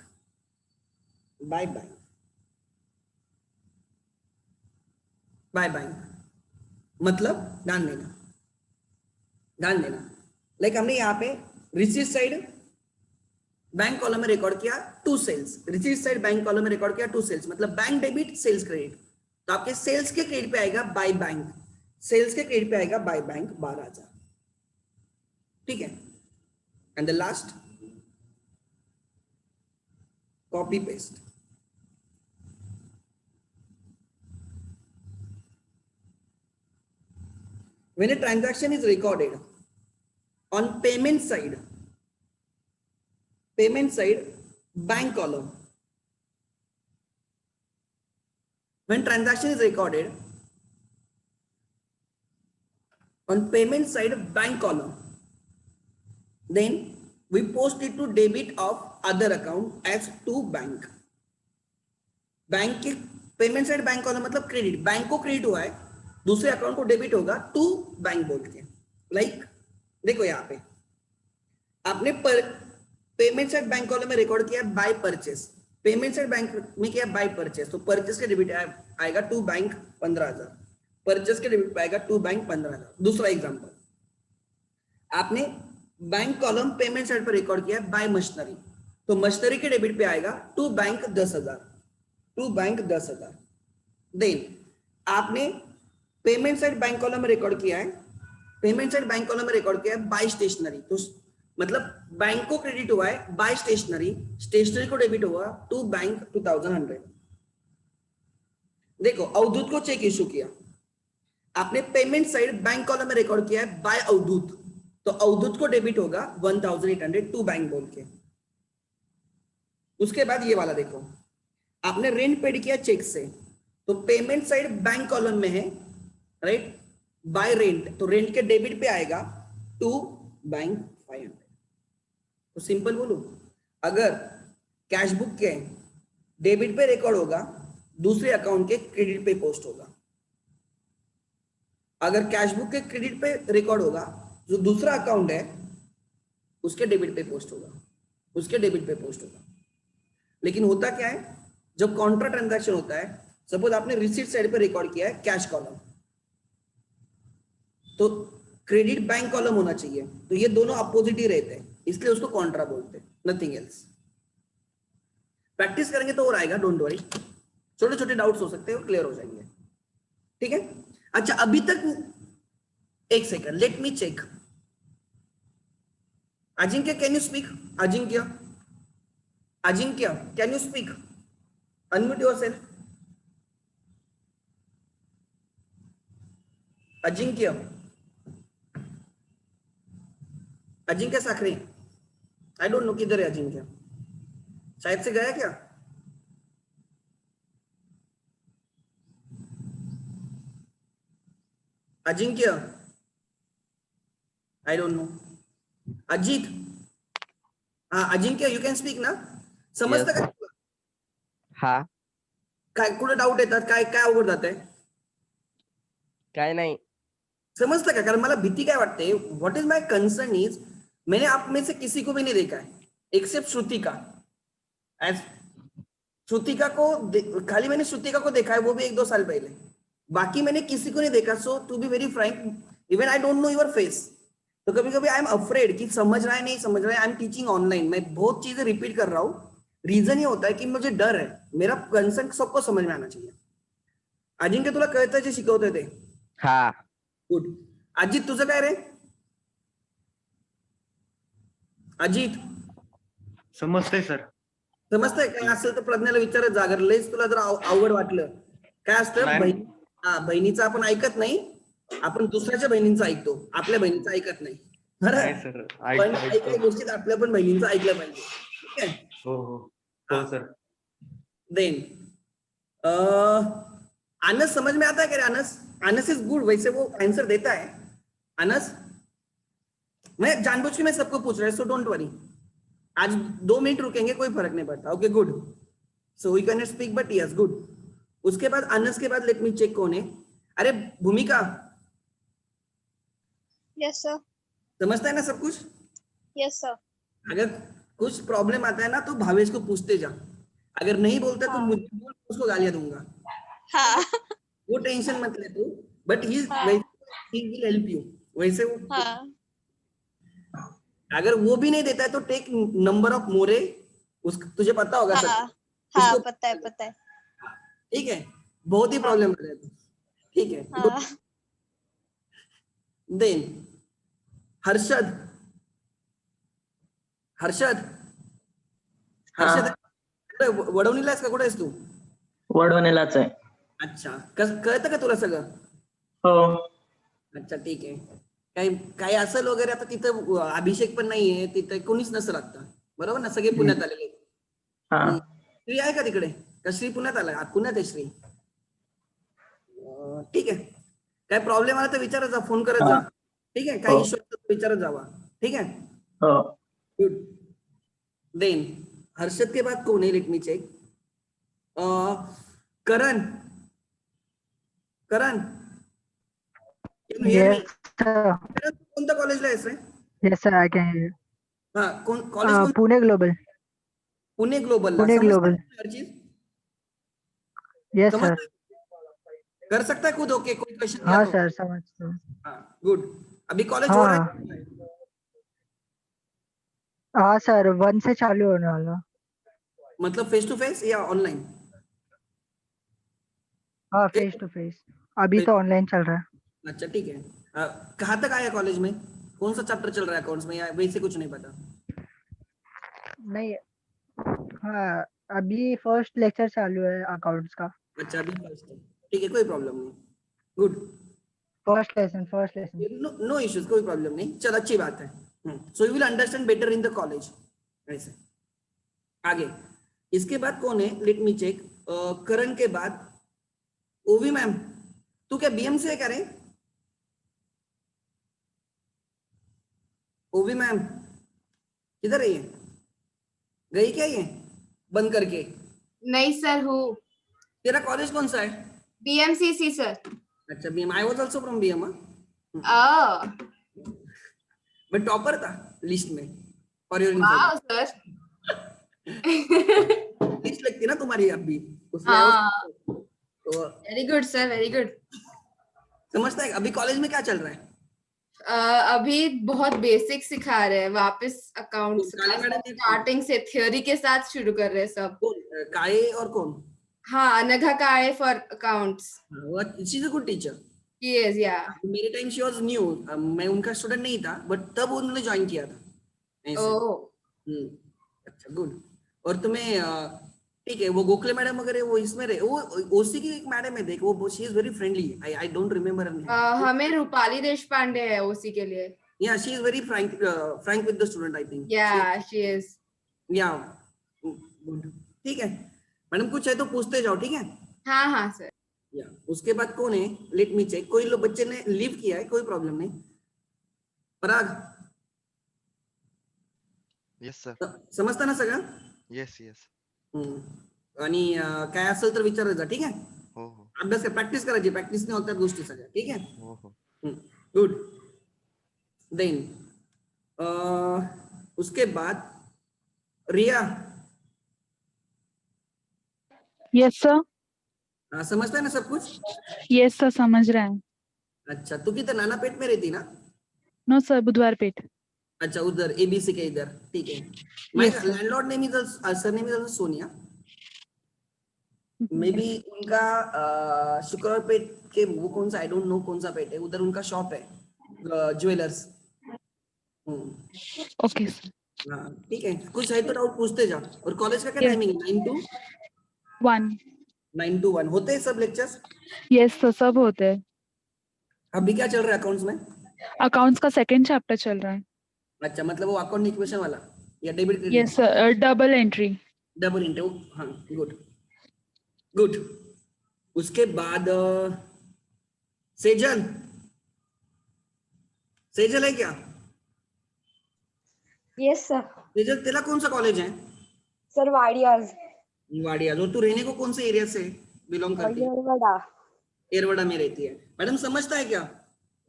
by bank, by bank मतलब ध्यान देना, ध्यान देना, लाइक हमने यहाँ पे रिसीट साइड बैंक कॉलम में रिकॉर्ड किया to sales, receipt side bank column में रिकॉर्ड किया टू सेल्स मतलब बैंक डेबिट सेल्स क्रेडिट, तो आपके सेल्स के क्रेडिट पे आएगा बाय बैंक, सेल्स के क्रेडिट पे आएगा बाय बैंक 12,000, ठीक है। And the last copy paste, when a transaction is recorded on payment side bank column, when transaction is recorded on payment side bank column, then we post it to debit of other account as to bank, bank के payment side bank column मतलब credit, bank को credit हुआ है दूसरे account को debit होगा to bank बोल के, लाइक देखो यहाँ पे आपने पेमेंट साइड बैंक कॉलम में रिकॉर्ड किया by purchase, payment side bank में किया बाय परचेस, तो परचेस के डेबिट आएगा टू बैंक 15,000, परचेस के डेबिट पे आएगा टू बैंक 15,000। दूसरा एग्जांपल, आपने बैंक कॉलम पेमेंट साइड पर रिकॉर्ड किया बाय मशीनरी, तो मशीनरी के डेबिट पे आएगा to bank 10,000, to bank 10,000। Then आपने पेमेंट साइड बैंक कॉलम में रिकॉर्ड किया है, पेमेंट साइड बैंक कॉलम में रिकॉर्ड किया है बाय स्टेशनरी, तो मतलब बैंक को क्रेडिट हुआ है बाय स्टेशनरी, स्टेशनरी को डेबिट हुआ टू बैंक 2,100। देखो अवधूत को चेक इशू किया, आपने पेमेंट साइड बैंक कॉलम में रिकॉर्ड किया है बाय अवधूत, तो अवधूत को डेबिट होगा 1,800 टू बैंक बोल के। उसके बाद ये वाला देखो, आपने रेंट पेड किया चेक से, तो पेमेंट साइड बैंक कॉलम में है राइट बाय रेंट, तो रेंट के डेबिट पे आएगा टू बैंक 500। तो सिंपल बोलूं, अगर कैश बुक के डेबिट पे रिकॉर्ड होगा दूसरे अकाउंट के क्रेडिट पे पोस्ट होगा, अगर कैश बुक के क्रेडिट पे रिकॉर्ड होगा जो दूसरा अकाउंट है उसके डेबिट पे पोस्ट होगा, उसके डेबिट पे पोस्ट होगा। लेकिन होता क्या है, जब कॉन्ट्रा ट्रांजैक्शन होता है, सपोज आपने रिसीट साइड पे रिकॉर्ड किया है कैश कॉलम, तो क्रेडिट बैंक कॉलम होना चाहिए, तो ये दोनों अपोजिट ही रहते हैं, इसलिए उसको कॉन्ट्रा बोलते हैं, नथिंग एल्स। प्रैक्टिस करेंगे तो और आएगा, डोंट वरी, छोटे छोटे डाउट्स हो सकते हैं, क्लियर हो जाएंगे, ठीक है। अच्छा अभी तक एक second, let me check, Ajinkya can you speak, Ajinkya, Ajinkya can you speak, unmute yourself, Ajinkya, Ajinkya Sakhare, I don't know किधर है अजिंक्य, शायद से गया क्या, Ajinkya, I don't know, Ajit, हाँ अजिंक्य यू कॅन स्पीक ना, समजतं का? हा काय कुठे डाऊट येतात, काय काय अवघड जात आहे, काय नाही, समजतं का? कारण मला भीती काय वाटते, what is my concern is, मैंने आप में से किसी को भी नहीं देखा है एक्सेप्ट श्रुतिका. एज श्रुतिका को खाली मैंने श्रुतिका को देखा है, वो भी 1-2 साल पहले. बाकी मैंने किसी को नहीं देखा. So to be very frank, even I don't know your face. तो कभी कभी आई एम अफ्रेड कि समझ रहा है नहीं समझ रहा है. आई एम टीचिंग ऑनलाइन, मैं बहुत चीजें रिपीट कर रहा हूँ. रीजन ये होता है की मुझे डर है. मेरा कंसेप्ट सबको समझ में आना चाहिए. अजिंक्य तुला कळतं जे शिकवतोय ते? हा. गुड. अजित तुझं काय रे? अजित समजतंय सर. समजतंय काय असेल तर प्रज्ञाला विचारत जा. अगर लयच तुला जर अवघड वाटलं. काय असतं नाही. बहिणीचं आपण ऐकत नाही, आपण दुसऱ्याच्या बहिणींचं ऐकतो, आपल्या बहिणीचं ऐकत नाही. नाही सर, पण काही काही गोष्टीत आपल्या पण बहिणींचं ऐकलं पाहिजे. ठीक आहे. हो हो हो सर. देन अनस समझ में आता है क्या रे? Anas Anas is good. वैसे वो आंसर देता है. अनस मैं जानबूझ के मैं सबको पूछ रहा है, सो डोंट वरी. आज 2 मिनट रुकेंगे, कोई फर्क नहीं पड़ता. Okay good. So we can speak but yes good. उसके बाद अनस के बाद लेट मी चेक कौन है. अरे भूमिका, यस सर. समझता है ना सब कुछ? Yes sir. अगर कुछ प्रॉब्लम आता है ना तो भावेश को पूछते जा. अगर नहीं बोलता तो हाँ. मुझे बोल, उसको गालियां दूंगा. हाँ. वो टेंशन मत ले तू. बट ही हाँ. Will help you. वैसे वो हाँ. अगर वो भी नहीं देता है तो टेक नंबर ऑफ मोरे. तुझे पता होगा सर. हाँ. हाँ, उसको पता है पता है. ठीक है. बहुत ही प्रॉब्लम आ जाता है. ठीक है. हाँ. देन हर्षद. हर्षद वडवणीला आहेस का? कुठे आहेस तू? वडवणीलाच आहे. अच्छा. कळतं का तुला सगळं? हो. अच्छा ठीक आहे. काही काही असेल वगैरे. आता तिथं अभिषेक पण नाहीये, तिथं कोणीच नसेल आता. बरोबर ना? सगळे पुण्यात आलेले. हा. श्री आहे का तिकडे? का श्री पुण्यात आला? पुण्यात आहे श्री. ठीक आहे. काय प्रॉब्लेम आला तर विचारत जा, फोन करत जा. ठीक आहे. काही इश्यू विचारत जावा. ठीक है. हो. गुड. देन हर्षद के बाद कौन है? Let me check. Karan. Karan Yes, sir. कोणत्या कॉलेजला आहेस रे? Yes, sir. I can hear you. हा college Pune Global. Pune global. Pune Global. Yes, sir. कर सकता है खुद. ओके कोई क्वेश्चन? हाँ सर, समझता हूँ. गुड. अभी कॉलेज हो रहा हाँ है? हाँ सर, 1 से चालू होने वाला. मतलब फेस टू फेस या ऑनलाइन? हाँ, फेस टू फेस. अभी तो ऑनलाइन चल रहा है. अच्छा ठीक है. कहाँ तक आया कॉलेज में? कौन सा चैप्टर चल रहा है अकाउंट्स में, या वैसे कुछ नहीं पता? नहीं. हाँ, अभी फर्स्ट लेक्चर चालू है अकाउंट्स का. अच्छा अभी फर्स्ट है. ठीक है कोई प्रॉब्लम नहीं. Good. First lesson. No issues, कोई प्रॉब्लम नहीं. चल अच्छी बात है. So you will understand better in the college. ऐसे आगे इसके बाद कौन है? Let me check. करण के बाद ओवी मैम. तू क्या बीएमसी है क्या रे? ओवी मैम किधर है ये? गई क्या ये बंद करके? नहीं सर, हूँ तेरा कॉलेज कौन सा है? BMCC सर. अच्छा BM. I was also from BM. मैं टॉपर था लिस्ट में. फॉर योर वाह सर. लिस्ट लगती ना तुम्हारी अभी उसमें. तो very good sir, very good. समझता है अभी कॉलेज में क्या चल रहा है? अभी बहुत बेसिक सिखा रहे हैं. वापस अकाउंट्स काले मैडम ने- स्टार्टिंग से थ्योरी के साथ शुरू कर रहे हैं सब. कौन? काये और कौन? हाँ, Anagha Kale for accounts. She is a good teacher. Yes yeah. मेरे टाइम शी वाज न्यू. मैं उनका स्टूडेंट नहीं था बट तब उन्होंने ज्वाइन किया था. ऐसे. ओह. अच्छा गुड. और तुम्हें ठीक है वो गोखले मैडम वगैरह वो इसमें रहे. वो ओसी की एक मैडम है देख, वो she is very friendly. I don't remember her name. हमें रूपाली देशपांडे है उसी के लिए. या she is very Frank with the student I think. या शी इज. या गुड. ठीक है मैडम, कुछ है तो पूछते जाओ. ठीक है. हाँ हाँ सर. या उसके बाद कौन है? Let me check. कोई लोग बच्चे ने लीव किया है, कोई प्रॉब्लम नहीं. पराग येस सर. समजता ना सगळं? Yes yes. आणि काय असेल तर विचारत जा. ठीक आहे. हो हो अभ्यास प्रॅक्टिस करायची. प्रॅक्टिसने होतात गोष्टी सगळ्या. ठीक आहे. हो हो. गुड. देन उसके बाद रिया यस सर। समझता है ना सब कुछ? यस सर, समझ रहे हैं। अच्छा, तू किधर नानापेट में रहती ना? नो सर, बुधवार पेट। अच्छा, उधर एबीसी के इधर, ठीक है। My Yes, sir. Landlord name is sir name is Sonia. May be उनका शुक्रवार पेट के वो कौन सा, आई डोंट नो कौन सा पेट है, उधर उनका शॉप है ज्वेलर्स। Okay sir. हाँ ठीक है, कुछ है तो डाउट पूछते जा। और कॉलेज का क्या Yes. टाइमिंग है? 9 to 1। 9 to 1 होते हैं सब लेक्चर्स? यस सर, सब होते हैं। अभी क्या चल रहा है अकाउंट्स में? अकाउंट्स का सेकंड चैप्टर चल रहा है। अच्छा, मतलब वो अकाउंट इक्वेशन वाला या debit credit? Yes sir, double entry. Double into, हाँ गुड गुड। उसके बाद सेजल, सेजल है क्या? Yes sir. सेजल, तेरा कौन सा कॉलेज है? सर वाडियाज। वाडिया। और तू रहने को कौन से एरिया से बिलोंग करती है? येरवडा। एरवड़ा में रहती है। मैडम समझता है क्या?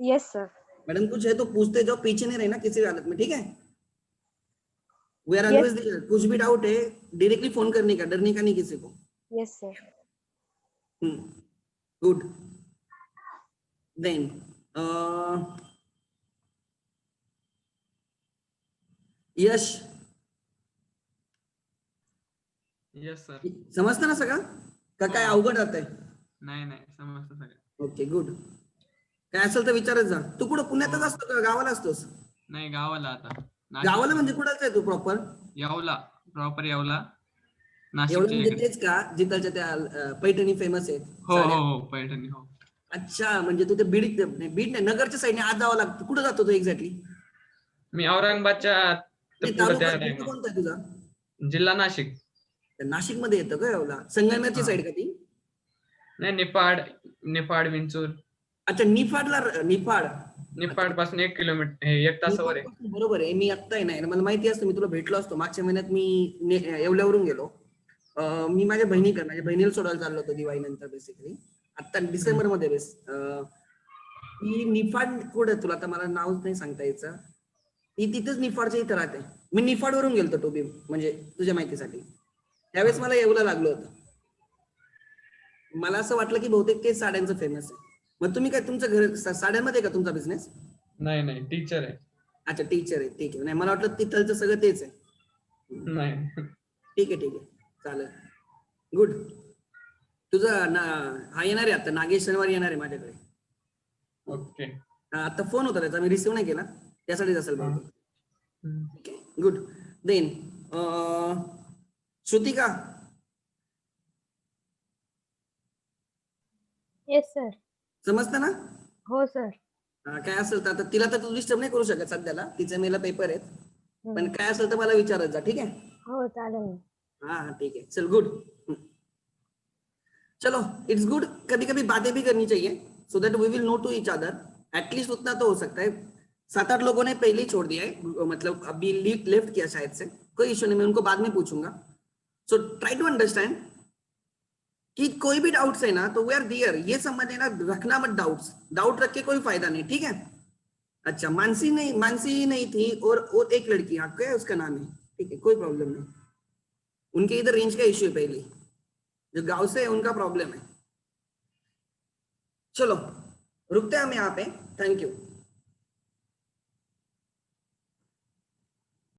Yes sir. मैडम कुछ है तो पूछते जाओ, पीछे नहीं रहना किसी भी हालत में, ठीक है? We are Yes. Always there. कुछ भी डाउट है डायरेक्टली फोन करने का, डरने का नहीं किसी को। Yes sir. गुड। देन यश, येस सर. समजतं ना सगळं का काय अवघड जात आहे? नाही नाही समजतं सगळं. Okay good. काय असेल तर विचारत जा. तू कुठं पुण्यातच असतो का गावाला असतोस? नाही गावाला आता. गावाला म्हणजे कुठंच आहे तू प्रॉपर? येवला, प्रॉपर येवला. एवढं नाशिकच्या म्हणजे इकडे. तेच का जिथलच्या त्या पैठणी फेमस आहेत? हो साड्या. हो हो पैठणी हो. अच्छा, म्हणजे तू ते बीड नाही नगरच्या साईडने आज जावं लागतं. कुठं जातो तू एक्झॅक्टली? मी औरंगाबादच्या पुढे त्या तालुका टाइम. कोणता आहे तुझा? जिल्हा नाशिक. नाशिक मध्ये येतं का एवढा? संगमनेरची हा. साईड का ती? नाही निफाड, निफाड विंचूर. अच्छा, निफाड निफाड पासून 1 किलोमीटर 1 तासावर आहे. निफाडपासून बरोबर आहे. मी आत्ता नाही, मला माहिती असतं, मी तुला भेटलो असतो. मागच्या महिन्यात मी येवल्यावरून गेलो. मी माझ्या बहिणीला सोडायला चाललो होतो दिवाळी नंतर बेसिकली. आता डिसेंबर मध्ये ती निफाड कुठे, तुला आता मला नाव नाही सांगता यायचं. ती तिथेच निफाडच्या इथं राहते. मी निफाड वरून गेलतो टोबी, म्हणजे तुझ्या माहितीसाठी. त्यावेळेस मला येवला लागलं होतं. मला असं वाटलं की बहुतेक ते साड्यांचं फेमस आहे. मग तुम्ही काय तुमचं घर साड्यांमध्ये का तुमचा बिझनेस? नाही नाही टीचर आहे. अच्छा, टीचर आहे, ठीक आहे. नाही मला वाटलं तिथलचं सगळं तेच आहे. नाही. ठीक आहे चालेल. गुड. तुझं हा येणार आहे आता, नागेश शनिवार येणार आहे माझ्याकडे. ओके. आता फोन होता त्याचा, मी रिसिव्ह नाही केला, त्यासाठीच असेल बहुतेक. Good. Then Shrutika. Yes sir. समजतं ना? हो सर. काय असेल तर आता तिला तर तू डिस्टर्ब नाही करू शकत सध्याला, तिच्या मेला पेपर आहेत. पण काय असेल तर मला विचारत जा, ठीक आहे? हो चालेल. हाँ ठीक है, चल गुड. चलो इट्स गुड. कभी कभी बातें भी करनी चाहिए so that we will know to each other. At least उतना तो हो सकता है. 7-8 लोगों ने पहले ही छोड़ दिया है, मतलब अभी लेफ्ट किया शायद से. कोई इश्यू नहीं, मैं उनको बाद में पूछूंगा. सो ट्राई टू अंडरस्टैंड कि कोई भी डाउट्स है ना तो वी आर देयर. ये समझ लेना, रखना मत डाउट रख के कोई फायदा नहीं, ठीक है? अच्छा, मानसी नहीं थी और एक लड़की, हाँ क्या है उसका नाम है, ठीक है कोई प्रॉब्लम नहीं. उनके इधर रेंज का इश्यू है, पहले जो गांव से है उनका प्रॉब्लम है. चलो रुकते हैं हम यहाँ पे. Thank you.